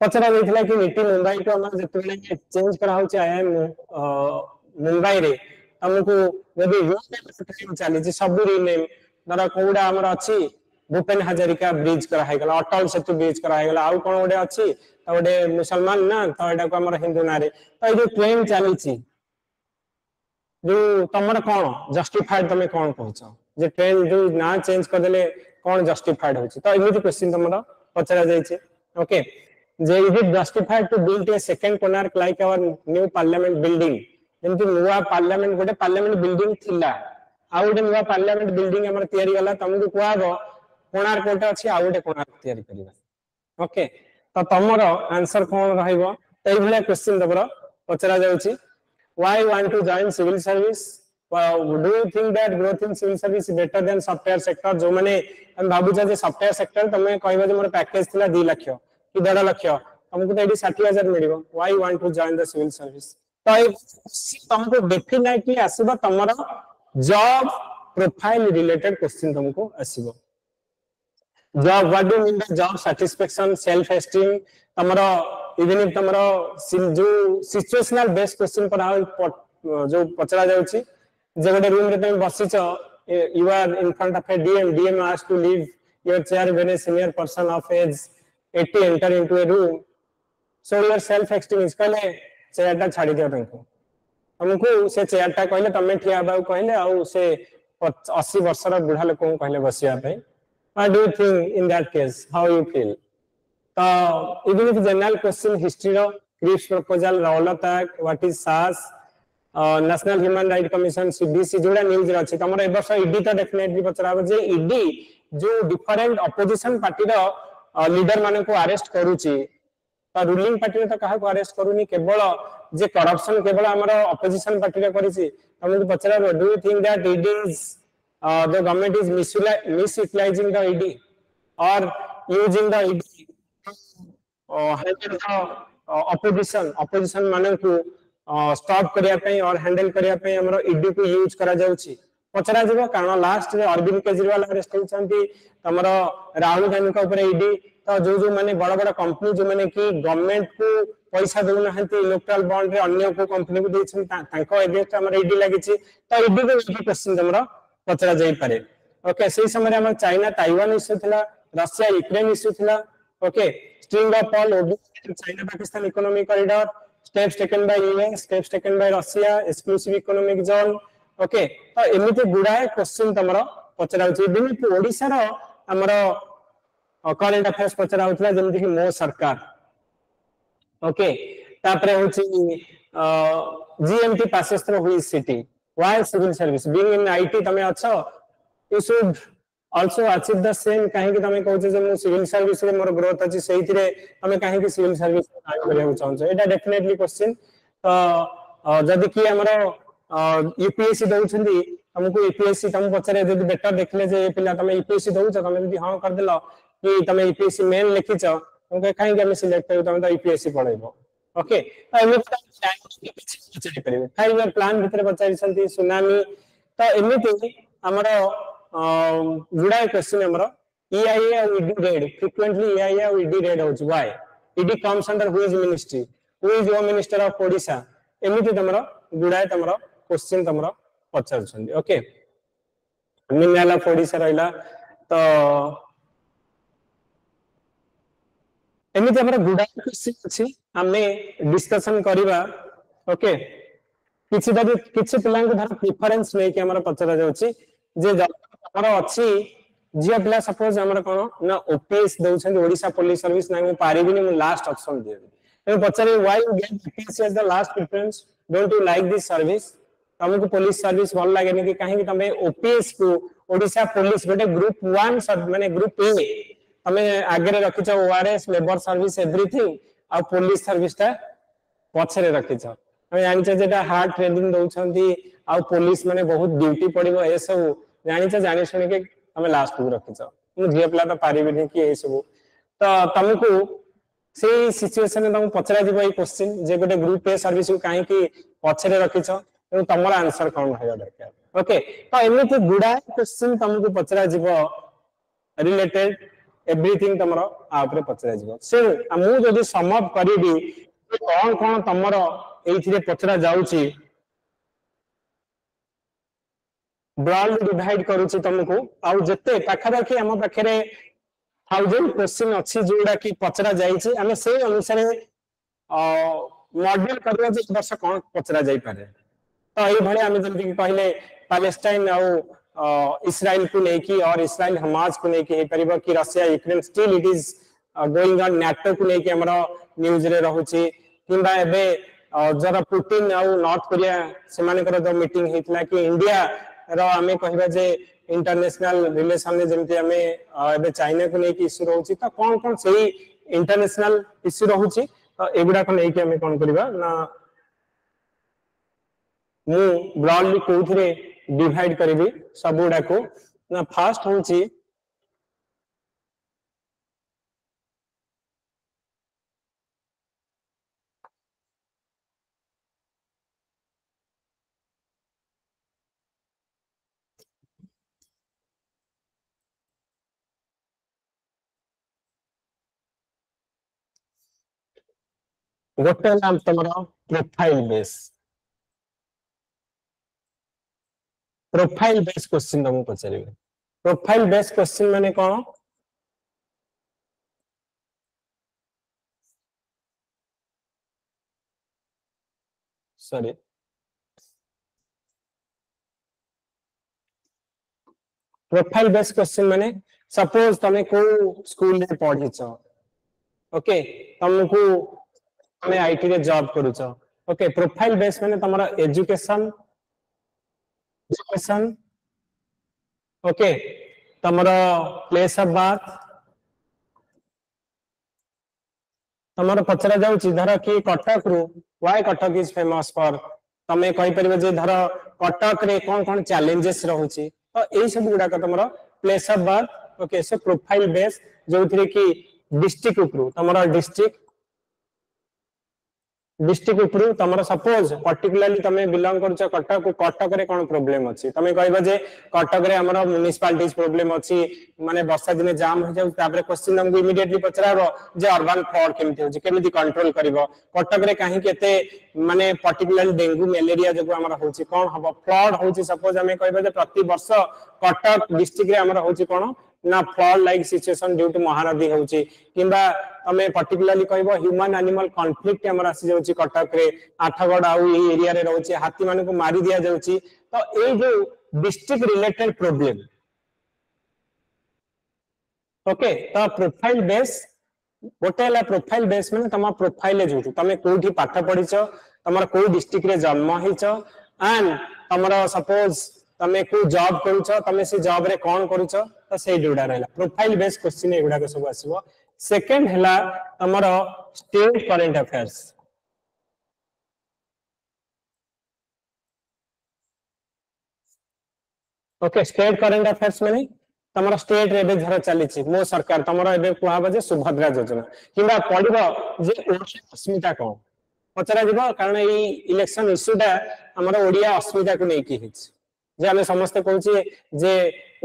पचरा देथिला कि नीति मुंबई को हमर जतले चेंज करा होछि आईएम मुंबई रे हमको यदि रीनेम चली जे सब रीनेम दरा कोडा हमर अछि भूपेन हजारिका ब्रिज करा है गला अटल सेतु ब्रिज करा है गला आउ कोन ओडे अछि त ओडे मुसलमान ना त एडा को हमर हिंदू ना रे त जो ट्रेन चली छी जो तमर कोन जस्टिफाइड तमे कोन कहछ जे ट्रेन जो ना चेंज कर देले कोन जस्टिफाइड होछि त इमिति क्वेश्चन तमरा पचरा जाय छै ओके जे is it justified to build a second Konark like our new parliament building जेंति नुवा पार्लियामेंट गोटे पार्लियामेंट बिल्डिंग थिला आ गोटे नुवा पार्लियामेंट बिल्डिंग हमर तयारी गला तमको कुआगो कोणार्क कोटे अछि आ गोटे कोणार्क तयारी करिबा ओके तो तमरो आंसर कोन रहइबो तै भले क्वेश्चन तमरो पचरा जाउछि why you want to join civil service do you think that growth in civil service is better than software sector जो माने हम भाबु जे सॉफ्टवेयर सेक्टर तमे कहबो जे मोर पैकेज थिला 2 लाख कि 1.5 लाख तुमको तो AD 60000 मिलिबो why you want to join the civil service तो तुमको डेफिनेटली आसीबो तमरो जॉब प्रोफाइल रिलेटेड क्वेश्चन तुमको आसीबो job what do mean by job satisfaction self esteem तमरो इवन इफ तमरो जो सिचुएशनल बेस्ड क्वेश्चन पर जो पचरा जाउची जे गोटे रूम रे तुम बसिछ you are in front of a DM ask to leave your chair when a senior person of age 80 enter into a room so your self esteem is कहले chair ता छाडी दियो तुमको से चेयर ता कहले तमे ठिया बाउ कहले आ से 80 वर्षर बुढ़ा लोक को कहले बसिया पे what do you think in that case how you feel तो even if general question history रो Cripps proposal Rowlatt act what is सास national human right commission CBC जोड़ा न्यूज रे अछि तमरो ए वर्ष ईडी तो डेफिनेटली पचराबो जे ईडी जो डिफरेंट ऑपोजिशन पार्टी रो लीडर माने को अरेस्ट करूची तो रूलिंग पार्टी तो काहा को अरेस्ट करूनी केवल जे करप्शन केवल हमरो ऑपोजिशन पार्टी रे करिसी तमको पचराबो do you think that ED is the government is misutilizing the ED और यूजिंग द ईडी ऑपोजिशन माने को स्टॉप करिया पे और हैंडल करिया पे हमरो ईडी को यूज करा जाउची पचरा जबो कारण लास्ट रे अरविंद केजरीवाल अरेस्ट होचंती तमरो राहुल गांधी का ऊपर ईडी तो जो माने बड़ बड़ कंपनी जो माने कि गवर्नमेंट को पैसा देउ नहंती इलेक्ट्रल बॉन्ड रे अन्य को कंपनी को देछन तांको अगेंस्ट हमर ईडी लागिची तो ईडी को ईडी क्वेश्चन तमरो पचरा जाई पारे ओके सेही समय हमर चाइना ताइवान इश्यू थिला रशिया यूक्रेन इश्यू थिला okay string of all China Pakistan economic corridor steps taken by US steps taken by Russia exclusive economic zone okay तो एमिति गुडाए क्वेश्चन तमरो पचरा होची बिन ओडिसा रो हमरो करंट अफेयर्स पचरा होतला जेमति कि मो सरकार ओके तापरे होची GMT passes through which city why civil service being in IT तमे अच्छो you should also achieve the same काहे कि तमे कहउछ जे मो सिविल सर्विस रे मोर ग्रोथ अछि सेहि रे तमे काहे कि सिविल सर्विस काम करिया चाहछ एटा डेफिनेटली क्वेश्चन तो जदी कि हमरो यूपीएससी दउछंदी हमको यूपीएससी तम पचरे जदी बेटर देखले जे ए पिला तमे यूपीएससी दउछ तमे जदी हां कर देलो कि तमे यूपीएससी मेन लिखिछ तमे काहे कि हम सिलेक्ट करू तमे तो यूपीएससी पढैबो ओके तो एमिति पचारि परिबे 5 इयर प्लान भितर पचारि संती सुनामी तो एमिति हमर गुडा क्वेश्चन हमर EIA और ED raid frequently EIA और ED raid होच why ED comes under which ministry who is your minister of Odisha एमिति तमरो गुडा तमरो क्वेश्चन तमरो पचार छंदी ओके मिनाला ओडिशा रहला तो एमिति हमर गुडा क्वेश्चन अछि हमें डिस्कशन करिबा ओके किछि पिलांक धर प्रेफरेंस नै कि हमर पचरा जाउछि जे हमर अछि जिया पिला सपोज हमर कोन ना ओपीएस दउछन ओडिशा पुलिस सर्विस नै मु पारिबिनी मु लास्ट ऑप्शन दिए ए पचरे why you get OPS as the last preference don't you like this service हमको पुलिस सर्विस भल लागे नै कि काहे तमे ओपीएस को ओडिशा पुलिस गोटे ग्रुप 1 सब माने ग्रुप ए तमे आगे रखिछ ओआरएस लेबर सर्विस एवरीथिंग आ पुलिस सर्विस ता पछरे रखिछ हम जानिछ जेटा हार्ड ट्रेनिंग दउछंती आ पुलिस माने बहुत ड्यूटी पड़िबो ए सब जानिछ जानि सुनि के हम लास्ट को रखिछ मु जे प्ला तो पारिबे नै कि ए सब तो तुमको से सिचुएशन में तुम पछरा दिबो ए क्वेश्चन जे गोटे ग्रुप ए सर्विस को काहे कि पछरे रखिछ तो तमरा आंसर कोन होय दरकार ओके तो एमिति गुडा क्वेश्चन तुमको पछरा दिबो रिलेटेड एवरीथिंग तमरो आ ऊपर पछरा दिबो से मु जदी सम अप करिबी कोन कोन तमरो एथिरे पछरा जाउची ब्रॉड डिवाइड करूची तुमको आ जते पाखा पाखी हम पाखरे 1000 क्वेश्चन अछि जोडा की पछरा जाईची हमें से अनुसार मॉडल करबा जे वर्ष कोन पछरा जाई पारे तो एई भले हम जल्दी कहले पैलेस्टाइन आ इस्राइल को लेकी और इस्राइल हमास को लेकी हे परिबा कि Russia Ukraine still it is going on NATO को लेकी हमरा न्यूज रे रहउची किबा एबे जरा पुतिन आ नॉर्थ कोरिया से मानकर जो मीटिंग हेतला कि इंडिया रो हमें कहबा जे इंटरनेशनल रिलेशन में जेमति हमें एबे चाइना को लेकी इश्यू रहउची तो कोन कोन सही इंटरनेशनल इश्यू रहउची तो एगुडा को लेकी हमें कोन करबा ना मु ब्रॉडली कोथरे डिवाइड करिबी सबुडा को ना फर्स्ट होची गोटे नाम तमरो प्रोफाइल बेस क्वेश्चन तुमको पचारिबे प्रोफाइल बेस क्वेश्चन माने कोन सॉरी प्रोफाइल बेस क्वेश्चन माने सपोज तमे को स्कूल में पढिछ ओके तुमको तमे आईटी रे जॉब करूछ ओके प्रोफाइल बेस माने तमरा एजुकेशन ओके तमरा प्लेस ऑफ बर्थ तमरा पचरा जाउची धर कि कटक रु why Cuttack is famous for तमे कहि परिबे जे धर कटक रे कोन कोन चैलेंजेस रहउची तो एई सब गुडा का तमरा place of birth okay so profile base जोथिरे कि डिस्ट्रिक्ट उपरु तमरा डिस्ट्रिक्ट उपरु तमरा सपोज पर्टिकुलरली तमे बिलोंग करछ कटक रे कोन प्रॉब्लम अछि तमे कहबा जे कटक रे हमरा म्युनिसिपालिटीज प्रॉब्लम अछि माने वर्षा दिन जाम हो जाउ तापर क्वेश्चन हमको इमीडिएटली पचराबो जे अर्बन फ्लड केमति होछि केमति कंट्रोल करबो कटक रे काहे केते माने पर्टिकुलरली डेंगू मलेरिया जको हमरा होछि कोन हबो फ्लड होछि सपोज हमें कहबा जे प्रति वर्ष कटक डिस्ट्रिक्ट रे हमरा होछि कोन ना flood like situation due to Mahanadi होछि किबा हमें पर्टिकुलरली कहबो ह्यूमन एनिमल कॉन्फ्लिक्ट हमरा आसी जाउछि कटक रे आठगड़ आ ई एरिया रे रहउछि हाथी माने को मारी दिया जाउछि तो ए जो डिस्ट्रिक्ट रिलेटेड प्रॉब्लम ओके तो प्रोफाइल बेस गोटेला प्रोफाइल बेस माने तमा प्रोफाइल जोटु तमे कोठी पाठ पढिछ तमरा को डिस्ट्रिक्ट रे जन्म हिच एंड तमरा सपोज तमे को जॉब करूछ तमे से जॉब रे कोन करूछ तो से जोडा रहला प्रोफाइल बेस क्वेश्चन एगुडा को सब आसीबो सेकंड हला तमरा state current affairs okay state current affairs माने तमरा स्टेट रे धर चलीछि मो सरकार तमरा एबे कुहा बजे सुभद्रा योजना किबा पडिबो जे अस्मिता कोन पचरा जीव कारण ये इलेक्शन इश्यूटा आम ओडिया अस्मिता को लेकिन जे आम समस्ते कहूँ जे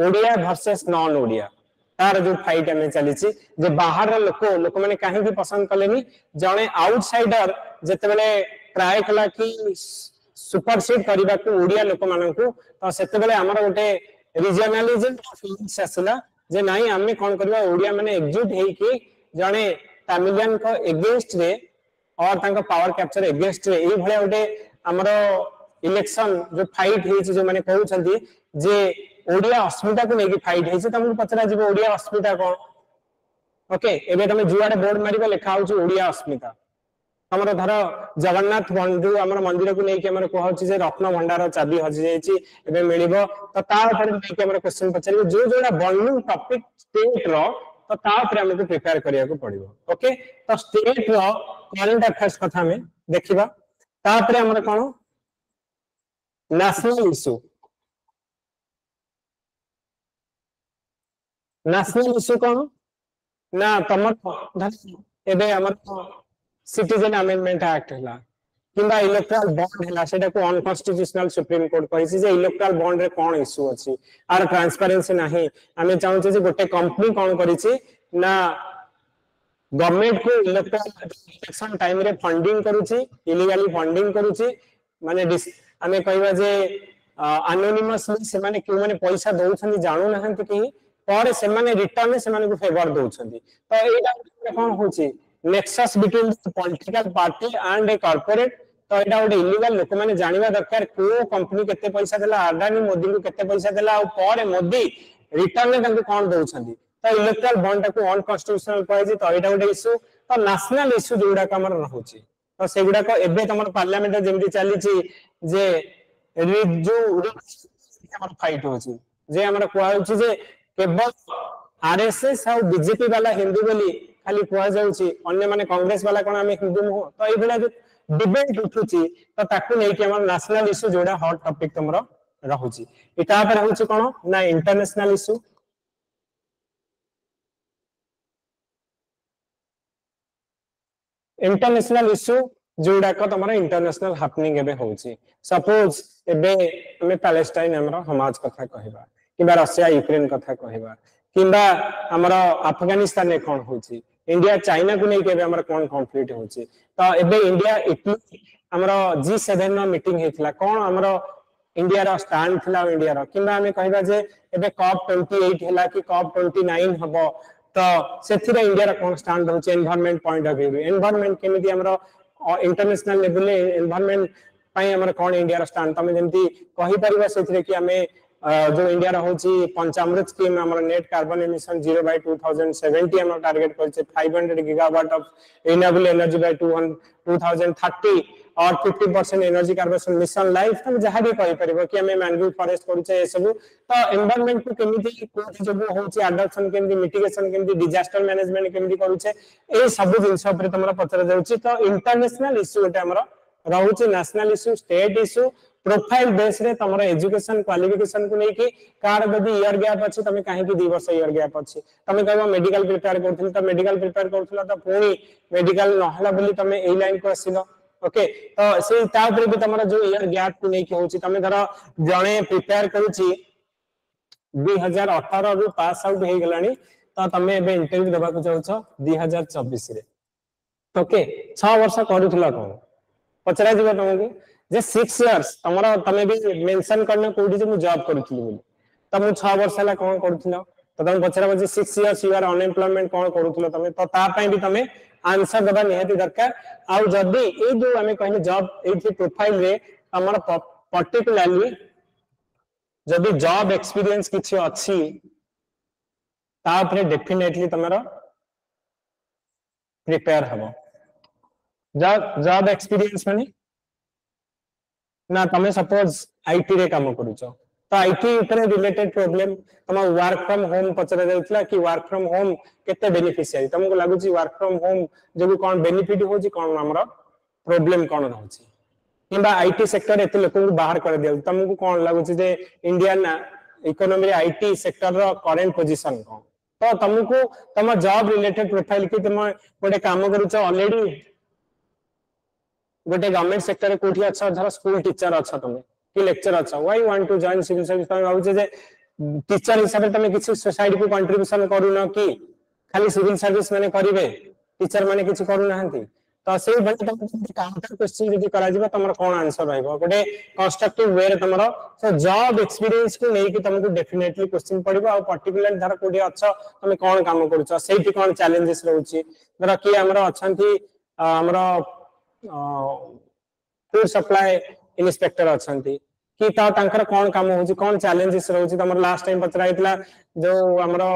ओडिया वर्सेस नॉन ओडिया तार जो फाइट आम चली जे बाहर लोक लोक मैंने कहीं पसंद कले जड़े आउटसाइडर जिते ट्राए कला कि सुपरसीड करने को ओडिया लोक मान तो से गोटे रिजनलिज्म फीलिंग्स आसला जे नाई आम कौन करवा ओडिया माने एकजुट होइकी जड़े तामिलियन को एगेंस्ट रे और तांको पावर कैप्चर एगेंस्ट रे एई भले गोटे हमर इलेक्शन जो फाइट हेछि जो माने कहउछंती जे ओडिया अस्मिता को लेके फाइट हेछि तुमको पचरा जीव ओडिया अस्मिता कोन ओके एबे तमे जुआडे बोर्ड मारिबो लेखा होछि ओडिया अस्मिता हमर धर जगन्नाथ बंधु हमर मंदिर को लेके हमर कहउछि जे रत्न भंडार चाबी हजि जाइछि एबे मिलिबो तो ता ऊपर लेके हमर क्वेश्चन पचारिबो जो जोडा बर्निंग टॉपिक स्टेट रो तो ता ऊपर हमको प्रिपेयर करिया को पड़िबो ओके तो स्टेट रो करंट अफेयर्स कथा में देखिबा ता ऊपर हमर कोन नेशनल इशू कौन ना तमर एबे हमर सिटीजन अमेंडमेंट एक्ट हला किंबा इलेक्टोरल बॉन्ड हला सेटा को अनकॉन्स्टिट्यूशनल सुप्रीम कोर्ट कहिसि जे इलेक्टोरल बॉन्ड रे कोन इशू अछि आर ट्रांसपेरेंसी नाही आमे चाहू जे गोटे कंपनी कोन करिछि ना गवर्नमेंट को इलेक्शन टाइम रे फंडिंग करूछि इलीगली फंडिंग करूछि माने आमे कहबा जे एनोनिमसली से माने क्यों माने पैसा दउछन जानू नहंत कि पर से माने रिटर्न से माने को फेवर दउछन तो एटा कोन होछि nexus between the political party and a corporate तो एटा गोटे इलीगल लोक माने जानिबा दरकार को कंपनी केते पैसा देला अडानी मोदी को केते पैसा देला और पर मोदी रिटर्न तांको कोन दउछन तो इलेक्टोरल बॉन्ड को अनकॉन्स्टिट्यूशनल कहै तो एटा गोटे इशू तो नेशनल इशू जोडा का हमर रहउछि तो सेगुडा को एबे तमर पार्लियामेंट जेमति चली छि जे जो हमर फाइट होछि जे हमर कहउछि जे केवल आरएसएस और बीजेपी वाला हिंदू बोली खाली कह जाउछि अन्य माने कांग्रेस वाला कोन हमें हिंदू हो तो ए बेला जो डिबेट उठुछि तो ताकू नै कि हमर नेशनल इशू जोडा हॉट टॉपिक तमरो रहउछि एटा पर रहउछि कोन ना इंटरनेशनल इशू इंटरनेशनल इशू जोडा को तमरा इंटरनेशनल हैपनिंग एबे होछि सपोज एबे हमें पैलेस्टाइन हमरो हमाज कथा कहबा किबा रशिया यूक्रेन कथा कहबा किबा हमरो अफगानिस्तान ने कोन होछि इंडिया चाइना को नै के हमर कोन कॉन्फ्लिक्ट होछि तो एबे इंडिया इटली हमरो G7 नो मीटिंग हेतला कोन हमरो इंडिया रो स्टैंड थिला इंडिया रो किबा हमें कहबा जे एबे कॉप 28 हला कि कॉप 29 हबो तो सेथिरे इंडिया रो कोन स्टैंड होछि environment point of view environment केमिति हमरो इंटरनेशनल लेवल एनवायरनमेंट पाई हमर कोन इंडिया रो स्टैंड तमे जेंति कहि परिबा सेथिरे कि हमें जो इंडिया रहउछि पंचामृत स्कीम हमर नेट कार्बन एमिशन 0 बाय 2070 हमर टारगेट करछे 500 gigawatt of renewable energy by 2030 और 50% एनर्जी कार्बन मिशन लाइफ हम जहां भी कहि परबो कि हमें मैंग्रोव फॉरेस्ट करछे ए सब तो एनवायरनमेंट को केमिति कोथि जब होछि एडॉप्शन केमिति मिटिगेशन केमिति डिजास्टर मैनेजमेंट केमिति करूछे ए सब जिंस ऊपर तमरा पचरा जाउछि तो इंटरनेशनल इशू एटा हमरा रहउछि national issue state issue profile base रे तमरा एजुकेशन क्वालिफिकेशन को लेके कार यदि ईयर गैप अछि तमे काहे कि 2 वर्ष ईयर गैप अछि तमे कहबो मेडिकल प्रिपेयर करथिल त मेडिकल प्रिपेयर करथिल त पुनी मेडिकल नहला बोली तमे ए लाइन को आसिलो ओके तो से ता ऊपर भी तमरा जो ईयर गैप को लेके होछि तमे धर जणे प्रिपेयर करूछि 2018 रु पास आउट हे गलानी तो तमे एबे इंटरव्यू देबा को चाहछो 2024 रे ओके 6 वर्ष करूथिला कोन पचरा जीव तमको जे 6 इयर्स तमरा तमे भी मेंशन करने कोडी जे मु जॉब करथिली बोली त मु 6 वर्ष हला कोन करथिलो त तमे पचरा जे 6 इयर्स यू आर अनएम्प्लॉयमेंट कोन करथिलो तमे तो ता पई भी तमे आंसर देबा निहाती दरकार आ जदी ए जो हमें कहले जॉब ए प्रोफाइल रे हमर पर्टिकुलरली जदी जॉब एक्सपीरियंस किछि अछि ता ऊपर डेफिनेटली तमरा प्रिपेयर हबो जॉब एक्सपीरियंस माने ना तमे सपोज आईटी रे काम करूछो तो आईटी ऊपर रिलेटेड प्रॉब्लम तम वर्क फ्रॉम होम पचरा जाउतला कि वर्क फ्रॉम होम केते बेनिफिशियरी तुमको लागुची वर्क फ्रॉम होम जो कोन बेनिफिट होची कोन हमरा प्रॉब्लम कोन रहउची किबा आईटी सेक्टर एते लोक को बाहर कर दियो तुमको कोन लागुची जे इंडियन इकोनॉमी रे आईटी सेक्टर रो करंट पोजीशन कोन तो तुमको तम जॉब रिलेटेड प्रोफाइल कि तुम गोटे काम करूछो ऑलरेडी गोटे गवर्नमेंट सेक्टर कोठी अच्छा धर स्कूल टीचर अच्छा तुम कि लेक्चर अच्छा why want to join civil service तुम भाबुचे जे टीचर हिसाब से तुम किसी सोसाइटी को कंट्रीब्यूशन करूना कि खाली सिविल सर्विस माने करिवे टीचर माने किछि करू नाहंती तो सेही बने तुम काउंटर क्वेश्चन जदी करा जिवो तमर कोन आंसर रहइबो गोटे कंस्ट्रक्टिव वे रे तमरो सो जॉब एक्सपीरियंस को नै कि तुमको डेफिनेटली क्वेश्चन पड़िबो आ पर्टिकुलर धर कोडी अच्छा तुम कोन काम करूछ सेही कोन चैलेंजेस रहउची धर कि हमरा अछंती हमरा फूड सप्लाई इन्स्पेक्टर अछंती कि ता तांकर कोन काम होची कोन चैलेंजेस रहउची तमर लास्ट टाइम पचराइतला जो हमरा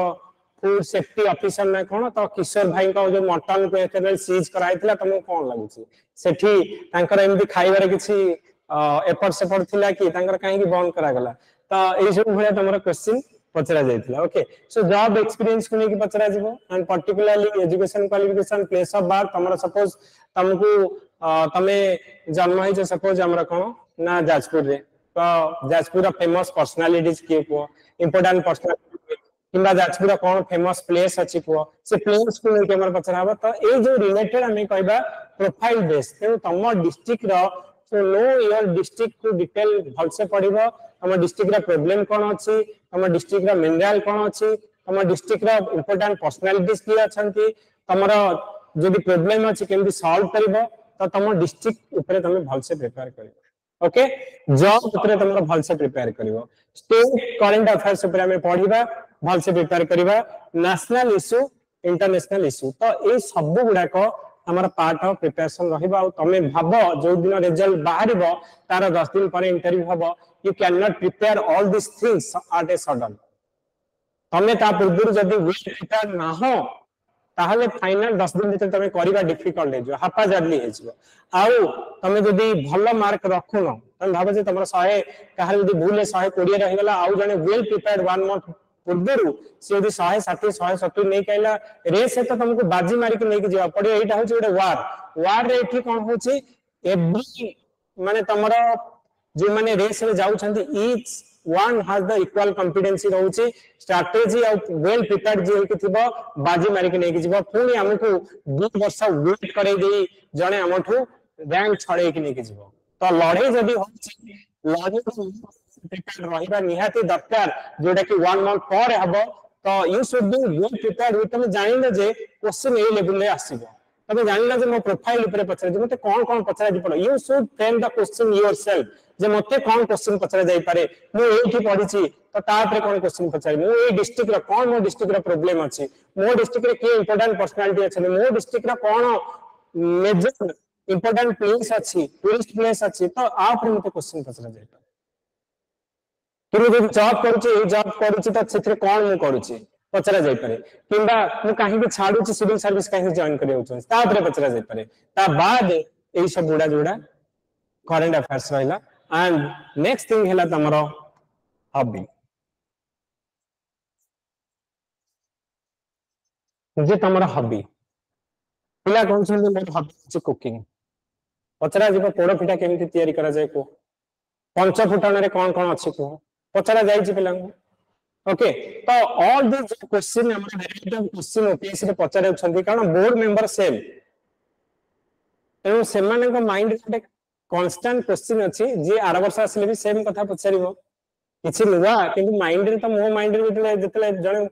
फूड सेफ्टी ऑफिसर ना कोन तो किशोर भाई का जो मटन को एकेबेल सीज कराइतला तमको कोन लागुची सेठी तांकर एमदी खाइबारे किछि एफर्ट सेफर्ट थिला कि तांकर काहे कि बंद करा गला तो एई सब भलिया तमर क्वेश्चन पचरा जाइतला ओके सो जॉब एक्सपीरियंस को नै कि पचरा जिवो and particularly education qualification place of birth तमर सपोज तमको तमे जन्म है सपोज हमरा कोन ना जाजपुर रे तो जाजपुर फेमस पर्सनालिटीज के को इंपोर्टेंट पर्सनालिटी किंबा जाजपुर कोन फेमस प्लेस अछि को से प्लेस को के हमर पचराबो तो ए जो रिलेटेड हमें कहबा प्रोफाइल बेस ते तम डिस्ट्रिक्ट रो सो नो योर डिस्ट्रिक्ट को डिटेल भल से पढिबो हम डिस्ट्रिक्ट रा प्रॉब्लम कोन अछि हम डिस्ट्रिक्ट रा मिनरल कोन अछि हम डिस्ट्रिक्ट रा इंपोर्टेंट पर्सनालिटीज की अछंती तमरो जदी प्रॉब्लम अछि केमि सॉल्व करबो तो तम डिस्ट्रिक्ट ऊपर तमे भल से प्रिपेयर करबो ओके जॉब ऊपर तमरो भल से प्रिपेयर करबो स्टेट करंट अफेयर्स ऊपर हमें पढिबा भल से प्रिपेयर करबा नेशनल इश्यू इंटरनेशनल इश्यू तो ए सब गुडा को हमर पार्ट ऑफ प्रिपरेशन रहिबा और तमे भाबो जो दिन रिजल्ट बाहरिबो तार 10 दिन पर इंटरव्यू हबो you can not prepare all this things at a sudden तमे ता पूर्व जदी वेल प्रिपेयर ना हो ताहले फाइनल 10 दिन भीतर तमे करिबा डिफिकल्ट हे जो हापाजार्डली हे जिवो आउ तमे जदी भलो मार्क रखुनो तमे भाबो जे तमरो 100 काहर जदी भूल 120 रहि गला आउ जने वेल प्रिपेयर्ड 1 मंथ पूर्व से यदि 160 170 नहीं कहला रेस है तो तुमको बाजी मारी के नहीं जीवा पड़े एटा होची गोटे वार रे एठी कोन होची एवरी माने तमरो जे माने रेस रे जाउ छंती each one has the equal competency रहउची स्ट्रेटजी और वेल प्रिपेयर्ड जे के थिबो बाजी मारी के नहीं जीवा पुनी हमको 2 वर्ष वेट करे देई जने हमठू रैंक छड़े के नहीं जीवो तो लड़े जदी होची लड़े प्रिपेयर्ड रहिबा निहाती दरकार जोटा कि 1 मंथ पर हबो तो you should be well prepared with तमे जानिले जे क्वेश्चन ए लेवल रे आसीबो तमे जानिला जे मो प्रोफाइल ऊपर पचरा जे मते कोन पचरा दि पड़ो you should frame the question yourself जे मते कोन क्वेश्चन पचरा जाई पारे मो एठी पढिची तो ता ऊपर कोन क्वेश्चन पचारि मो ए डिस्ट्रिक्ट रो कोन मो डिस्ट्रिक्ट रो प्रॉब्लम अछि मो डिस्ट्रिक्ट रे के इंपोर्टेंट पर्सनालिटी अछि मो डिस्ट्रिक्ट रो कोन मेजर इंपोर्टेंट प्लेस अछि टूरिस्ट प्लेस अछि तो आ ऊपर मते क्वेश्चन पचरा जाई पारे तुम जो जॉब करूची ए जॉब करूची तो सेथरे कोन मु करूची पचरा जाई पारे किंबा मु काहे के छाडूची सिविल सर्विस काहे जॉइन करियो छ ता ऊपर पचरा जाई पारे ता बाद ए सब गुडा जोडा करंट अफेयर्स रहला एंड नेक्स्ट थिंग हैला तमरो हॉबी जे तमरो हॉबी पिला कोन छ मोर हॉबी छ कुकिंग पचरा जीव पोड़ पिठा केमिति तयारी करा जाय को पंच फुटन रे कोन कोन अछि को पचरा जाई छी पिला ओके तो ऑल दिस क्वेश्चन हमर वेराइटी ऑफ क्वेश्चन ओपीएससी रे पचरा छथि कारण बोर्ड मेंबर सेम एनो सेमान को माइंड रे कांस्टेंट क्वेश्चन अछि जे 8 वर्ष आसले भी सेम कथा पचरिबो किछि नुवा किंतु माइंड रे तो मो माइंड रे जतले जने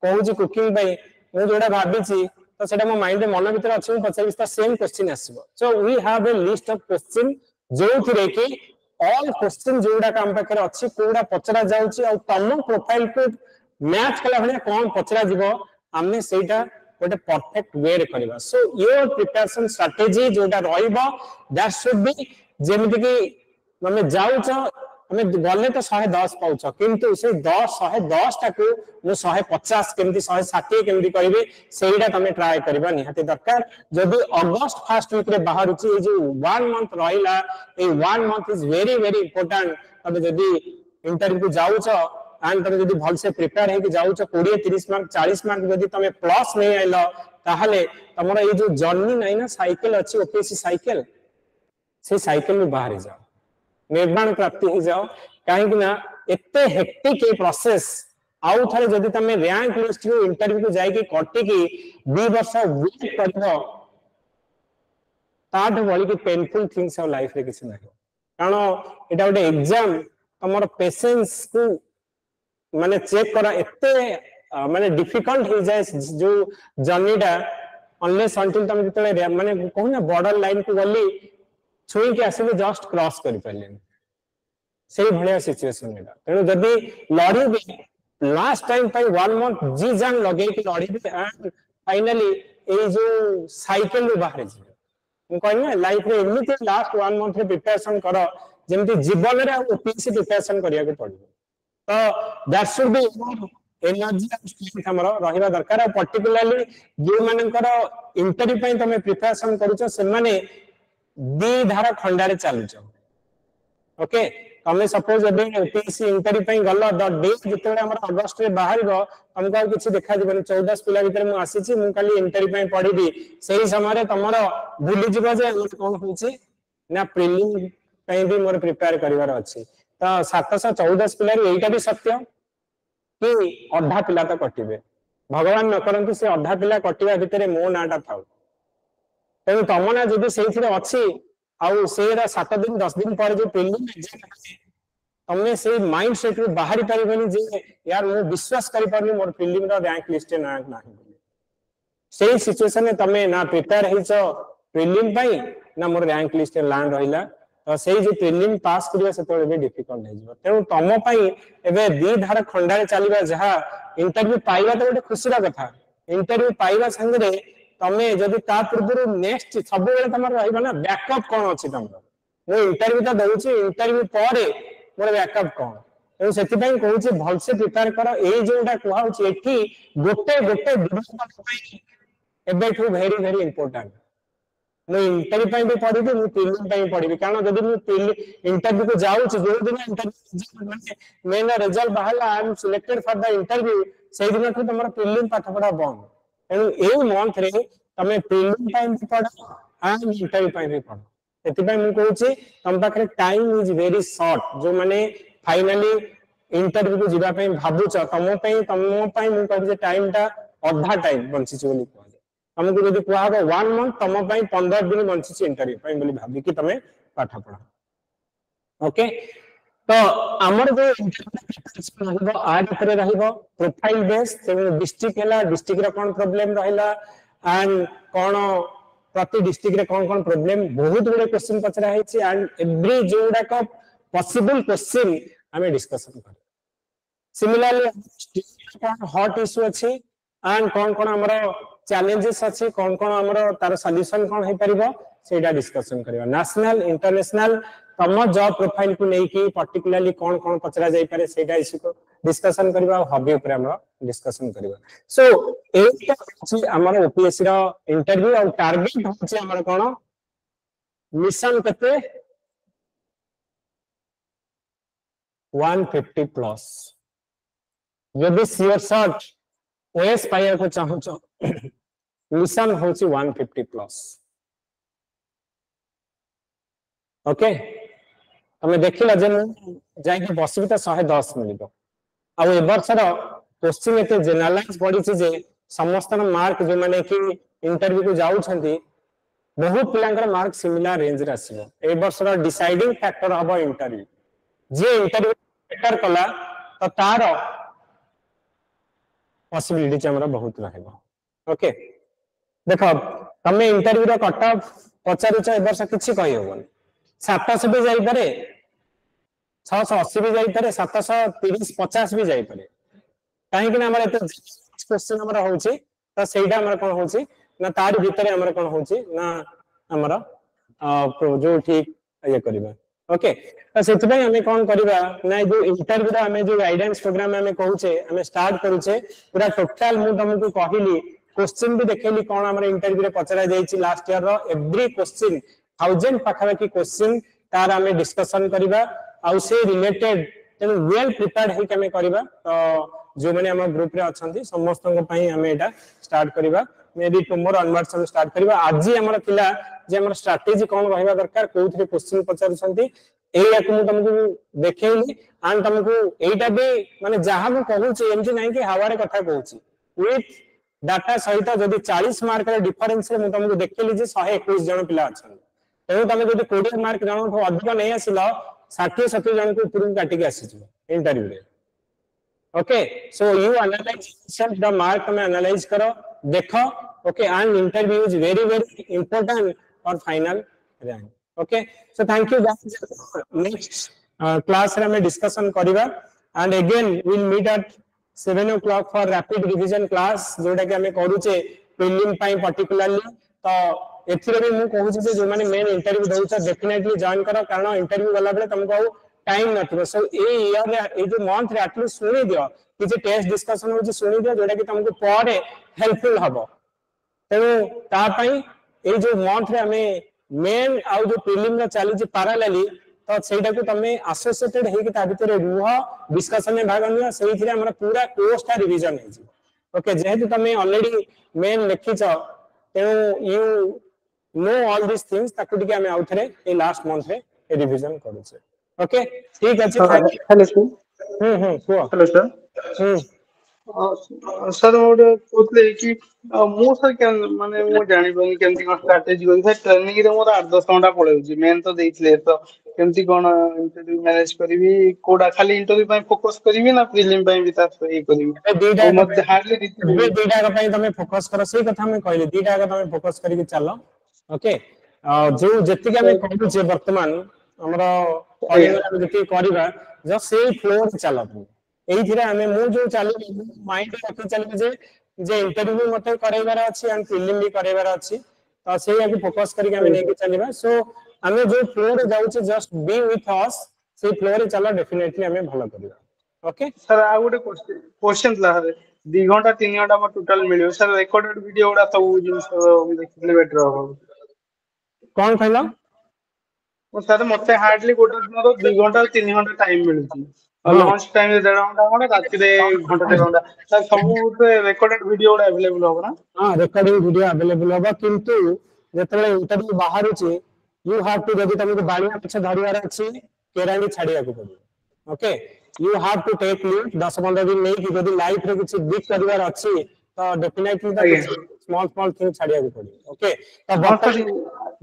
कहू छी कुकिंग भाई मु जोडा भाबी छी तो सेटा मो माइंड रे मन भीतर अछि पचरिस्ता सेम क्वेश्चन आसीबो so we have a list of question जो थिरे कि ऑल क्वेश्चन जोडा काम पाखरे अछि कोडा पचरा जाउची और तम प्रोफाइल को मैच कला भले कोन पचरा जीवो हमने सेटा गोटे परफेक्ट वे रे करबा सो योर प्रिपरेशन स्ट्रेटजी जोडा रहइबो दैट शुड बी जेमिति कि हमें जाउछ हमें गले तो 110 पाउछ किंतु से 110 टाकू मु 150 केमति 160 केमति करबे सेइडा तमे ट्राई करबा निहाते दरकार जदी अगस्त फर्स्ट वीक रे बाहरुची ए जो 1 मंथ रहिला ए 1 month is very very important तबे जदी इंटरव्यू को जाउछ एंड तमे जदी भल से प्रिपेयर हे कि जाउछ 20 30 मार्क 40 मार्क जदी तमे प्लस नहीं आइलो ताहले तमरा ए जो जर्नी नहीं ना साइकिल अछि ओपीएससी साइकिल से साइकिल में बाहर जाओ निर्माण प्राप्ति हो जाओ कहीं ना एते हेक्टिक ए प्रोसेस आउ थारे जदी तमे रैंक लिस्ट को इंटरव्यू को जाई के कटि की 2 वर्ष वेट करबो ताठ बड़ी की पेनफुल थिंग्स ऑफ लाइफ रे किसी नहीं कारण एटा गोटे एग्जाम तमर पेशेंस को माने चेक करा एते माने डिफिकल्ट हो जाए जो जर्नीटा अनलेस अंटिल तुम जिते माने कहूना बॉर्डर लाइन को गली छुई के आसे जस्ट क्रॉस कर पारे से भाया सिचुएशन एटा तेणु जदि लड़ी लास्ट टाइम पाई 1 मंथ जी जान लगे कि लड़ी एंड फाइनली ए जो साइकिल रू बाहर जे मु कहनी लाइफ रे एमिति लास्ट 1 मंथ रे प्रिपरेशन करो जेमति जीवन रे ओपीएससी प्रिपरेशन करिया के पड़िबो तो that should B energy and strength हमरो रहिबा दरकार और पर्टिकुलरली जे मानकर इंटरव्यू पई तमे प्रिपरेशन करूछो से माने दी धारा खंडा रे चालुछो ओके तमे सपोज एबे ओपीएससी इंटरव्यू पई गलो द डे जिते हमर अगस्त रे बाहरिबो हमको आ किछि देखा दिबनि 14 पिला भीतर मु आसीछि मु खाली इंटरव्यू पई पढिबी सेही समय रे तमरो भूली जिवो जे कोन होछि ना प्रीलिम पई भी मोर प्रिपेयर करिवार अछि तो 714 पिला रे एटा भी सत्य कि अधा पिला तो कटिबे भगवान न करंतु से अधा पिला कटिबा भितरे मो नाटा थाउ तेणु तम ना जदि सेइथिरे अछि आउ सेरा 7 दिन 10 दिन पर जो प्रीलिम एग्जाम तमने से माइंड सेट रे बाहरी परिबनी जे यार मु विश्वास करि परनी मोर प्रीलिम रो रैंक लिस्ट ना नाही बोली सेही सिचुएशन में तमे ना प्रिपेयर हिचो प्रीलिम पई ना मोर रैंक लिस्ट लैंड रहिला तो सेही जो प्रीलिम पास करिया सेतो बे डिफिकल्ट हे जबो तेणु तम पई एबे दी धार खंडा रे चलीबा जहा इंटरव्यू पाइबा तो गोटे खुशीर कथा इंटरव्यू पाइबा संगे तमे जदि ता पूर्व नेक्स्ट सब बेले तमर रहइबा ना बैकअप कोन अछि तमर मु इंटरव्यू तो दउछि इंटरव्यू परे मोर बैकअप कोन तेणु सेति पई कहूछि भल से प्रिपेयर करो ए जोटा कहउछि एठी गोटे गोटे दिवस पई एबेठू वेरी वेरी इंपोर्टेंट मु इंटरव्यू पई भी पढिबी मु प्रीलिम पई पढिबी कारण जदि मु इंटरव्यू को जाउछि जो दिन इंटरव्यू माने मेन रिजल्ट बाहला I am selected for the interview सेही दिन ठू तमर प्रीलिम पाठ पढा बंद तेणु ए मंथ रे तमे प्रीलिम पई भी पढो एंड इंटरव्यू पई भी पढो सेति पई मु कहूछि तम पाखरे टाइम इज वेरी शॉर्ट जो माने फाइनली इंटरव्यू को जिबा पई भाबुछ तम पई मु कहबी जे टाइम टा आधा टाइम बंची छ बोली तुमको जदि कुआ 1 मंथ तम पई 15 दिन बंची इंटरव्यू पई बोली भाबी कि तमे पाठ पढा ओके तो हमर जो इंटरव्यू रहबो आज रे रहबो प्रोफाइल बेस डिस्ट्रिक्ट हैला डिस्ट्रिक्ट रे कोन प्रॉब्लम रहला एंड कोन प्रति डिस्ट्रिक्ट रे कोन कोन प्रॉब्लम बहुत गुडे क्वेश्चन पचरा हैछि एंड एवरी जोडा का पॉसिबल क्वेश्चन हमें डिस्कशन कर सिमिलरली हॉट इशू अछि एंड कोन कोन हमर चैलेंजेस अछि कोन कोन हमर तार सॉल्यूशन कोन हे परिबो सेटा डिस्कशन करबा नेशनल इंटरनेशनल तम जॉब प्रोफाइल को नै कि पर्टिकुलरली कोन कोन पचरा जाई पारे सेटा इशू को डिस्कशन करबा हॉबी ऊपर हमर डिस्कशन करबा सो एटा अछि हमर ओपीएससी रो इंटरव्यू और टारगेट होछि हमर कोन मिशन कते 150 प्लस यदि सियोर शॉट ओएस पाया को चाहू छ मिशन होछि 150 प्लस ओके हमें देखिला जे जाई के बसिबी त 110 मिलिबो आ ए वर्षर क्वेश्चन एते जनरलाइज पड़ी छी जे समस्त मार्क जो माने कि इंटरव्यू को जाउ छंती बहुत पिलांकर मार्क सिमिलर रेंज रे आसीबो ए वर्षर डिसाइडिंग फैक्टर हबो इंटरव्यू जे इंटरव्यू बेटर कला तो तार पॉसिबिलिटी हमरा बहुत रहबो ओके देखो तमे इंटरव्यू रो कट ऑफ पचारू छ ए वर्ष किछि कहि होबो 700 भी जाई पारे 680 भी जाई पारे 730 50 भी जाई पारे काहे कि हमरा एते क्वेश्चन हमरा होछि त सेइडा हमरा कोन होछि ना तार भीतर हमरा कोन होछि ना हमरा जो ठीक ये करबा ओके तो सेति पई हमें कोन करबा ना जो इंटरव्यू रा हमें जो गाइडेंस प्रोग्राम हमें कहूचे हमें स्टार्ट करूचे पूरा टोटल मु तुमको कहली क्वेश्चन भी देखेली कोन हमरा इंटरव्यू रे पचरा जाईची लास्ट ईयर रो एवरी क्वेश्चन 1000 पाखा की क्वेश्चन तार हमें डिस्कशन करबा आउ से रिलेटेड तेन वेल प्रिपेयर्ड है कि हमें करबा तो जो माने हम ग्रुप रे अछंती समस्त को पई हमें एटा स्टार्ट करबा मे बी टुमोरो ऑनवर्ड्स हम स्टार्ट करबा आज ही हमरा पिला जे हमर स्ट्रेटजी कोन रहबा दरकार कोथरे क्वेश्चन पचार छंती एया को तुमको देखेली एंड तुमको एटा भी माने जहां को कहूची एमजी नहीं कि हवारे कथा कहूची विथ डाटा सहित जदी 40 मार्क रे डिफरेंस रे मु तुमको देखेली जे 121 जन पिला अछन तेणु तुम जो 20 मार्क जन अधिक नहीं आसिल 60-70 जन को ऊपर काटिक आसी इंटरव्यू रे okay so you analyse the mark तुम एनालाइज करो देखो okay and interview is very very important for final rank okay so thank you guys next class रे हमें डिस्कशन करिवा and again we will meet at 7 o'clock for rapid revision class जोटा कि हमें करूचे प्रीलिम पाई particularly तो एथिरे भी मु कहूची जे जो माने मेन इंटरव्यू दउछ डेफिनेटली जॉइन करो कारण इंटरव्यू वाला बेले तुमको टाइम नथिबो सो ए ईयर रे ए जो मंथ रे एटलीस्ट सुनी दियो कि जे टेस्ट डिस्कशन होची सुनी दियो जोटा कि तुमको परे हेल्पफुल हबो तेनु ता पई ए जो मंथ रे हमें मेन आ जो प्रीलिम रे चली जे पैरेलली तो सेटा को तमे एसोसिएटेड हे कि ता भीतर रुह डिस्कशन में भाग नियो सेही थिरे हमरा पूरा कोर्स का रिवीजन हे जी ओके जेहेतु तमे ऑलरेडी मेन लिखिछ तेनु you know all this things ताकु टिके हमें आउथरे ए लास्ट मंथ रे रिवीजन करू छे ओके ठीक अछि हेलो सर को हेलो सर सर मोटे कोतले कि मो सर के माने मो जानि बनी केमती कोन स्ट्रेटजी कोन सर ट्रेनिंग रे मोर 8-10 घंटा पळेउची मेन तो देइथले तो केमती कोन इंटरव्यू मैनेज करबी कोडा खाली इंटरव्यू पय फोकस करबी ना प्रीलिम पय भी ता ए करबी मत हार्डली दीटा का पय तमे फोकस करो सेही कथा हम कहले दीटा का तमे फोकस करी चलो ओके जो जति के हमें कहू जे वर्तमान हमरा कॉलेज जति करबा जो सेही फ्लो चला एही थिरे हमें मु जो चालू माइंड रखि चलबे जे इंटरव्यू मते करैबार अछि एंड प्रीलिम भी करैबार अछि तो सेही आके फोकस करी हमें लेके चलबा सो हमें जो फ्लो रे जाउ जस्ट बी विथ अस से फ्लो रे चला डेफिनेटली हमें भलो करबा ओके सर आ गोटे क्वेश्चन ला 2 घंटा 3 घंटा म टोटल मिलियो सर रिकॉर्डेड वीडियो उडा सब जिंस देखले बेटर हो कोन कहला सर मते हार्डली गोटे दिन 2 घंटा 3 घंटा टाइम मिलुची लंच टाइम रे 1.5 घंटा कोन राति रे घंटा 1.5 घंटा सर सब रिकॉर्डेड वीडियो उडा अवेलेबल हो ना हां रिकॉर्डिंग वीडियो अवेलेबल होबा किंतु जेतले इंटरव्यू बाहर छी यू हैव टू जदी तुमको बाड़िया पीछे धरिवार अछि केरांडी छाड़िया को पड़ो okay you have to take lead 10-15 दिन नहीं कि जदी लाइफ रे कुछ बिग करिवार अछि तो definitely the small small thing छाड़िया को पड़ो ओके तो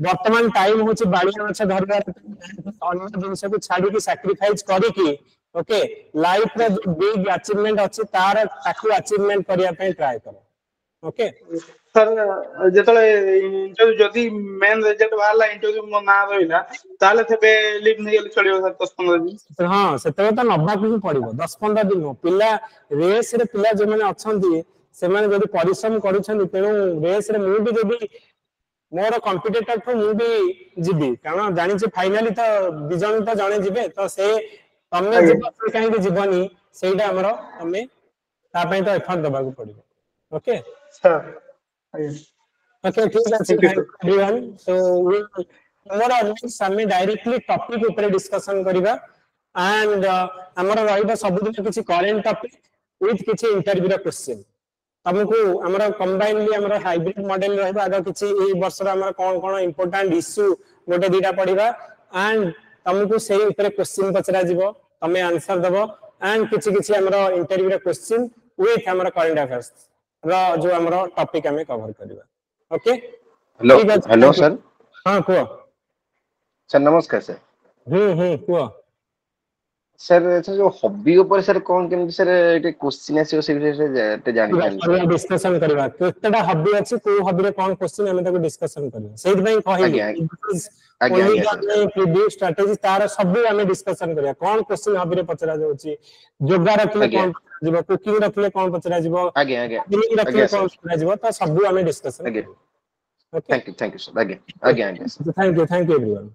वर्तमान टाइम होची बाड़िया पीछे धरिवार अन्य दिन से को छाड़ी की सैक्रिफाइस करी की ओके लाइफ रे जो बिग अचीवमेंट अछि तार ताकू अचीवमेंट करिया पे ट्राई करो ओके सर जेतले इंटरव्यू जदी मेन रिजल्ट वाला इंटरव्यू म ना रहिला ताले थेबे लीव नै गेल चलियो सर 10-15 दिन हां सेते तो नबा को पड़िबो 10-15 दिन पिला रेस रे पिला जे माने अछंती से माने जदी परिश्रम करूछन तेनु रेस रे मु भी जदी मोर कॉम्पिटिटर तो मु भी जिबी कारण जानि जे फाइनली तो बिजन तो जाने जिबे तो से तमे जे काहे के जीवनी सेटा हमरो हमें ता पय तो एफर्ट दबा को पड़िबो ओके सर ओके ठीक है everyone so we more next हमें डायरेक्टली टॉपिक ऊपर डिस्कशन करिबा एंड हमर रहिबा सब दिन किछि करेंट टॉपिक विथ किछि इंटरव्यू रा क्वेश्चन हमको हमरा कंबाइनली हमरा हाइब्रिड मॉडल रहबा आगा किछि ए वर्ष रा हमरा कोन कोन इंपोर्टेंट इश्यू गोटे दीटा पढिबा एंड तुमको सही ऊपर क्वेश्चन पचरा जिवो तमे आंसर दबो एंड किछि किछि हमरा इंटरव्यू रा क्वेश्चन विथ हमरा करंट अफेयर्स रा जो हमरा टॉपिक हमें कवर करबा ओके हेलो सर हां को सर नमस्कार सर को सर जो हॉबी ऊपर सर कोन केमति सर एटे क्वेश्चन आसी से विषय से जानि हम डिस्कशन करबा केतडा हॉबी अछि को हॉबी रे कोन क्वेश्चन हमें ताको डिस्कशन करबा सेहि भाई कहि प्रीवियस स्ट्रेटजी तार सब हमें डिस्कशन करबा कोन क्वेश्चन हॉबी रे पचरा जाउची योगा रखले कोन जीवो कुकिंग रखले कोन पचरा जीवो आगे रखले कोन पचरा जीवो तो सब हमें discussion okay thank you sir आगे थैंक यू एवरीवन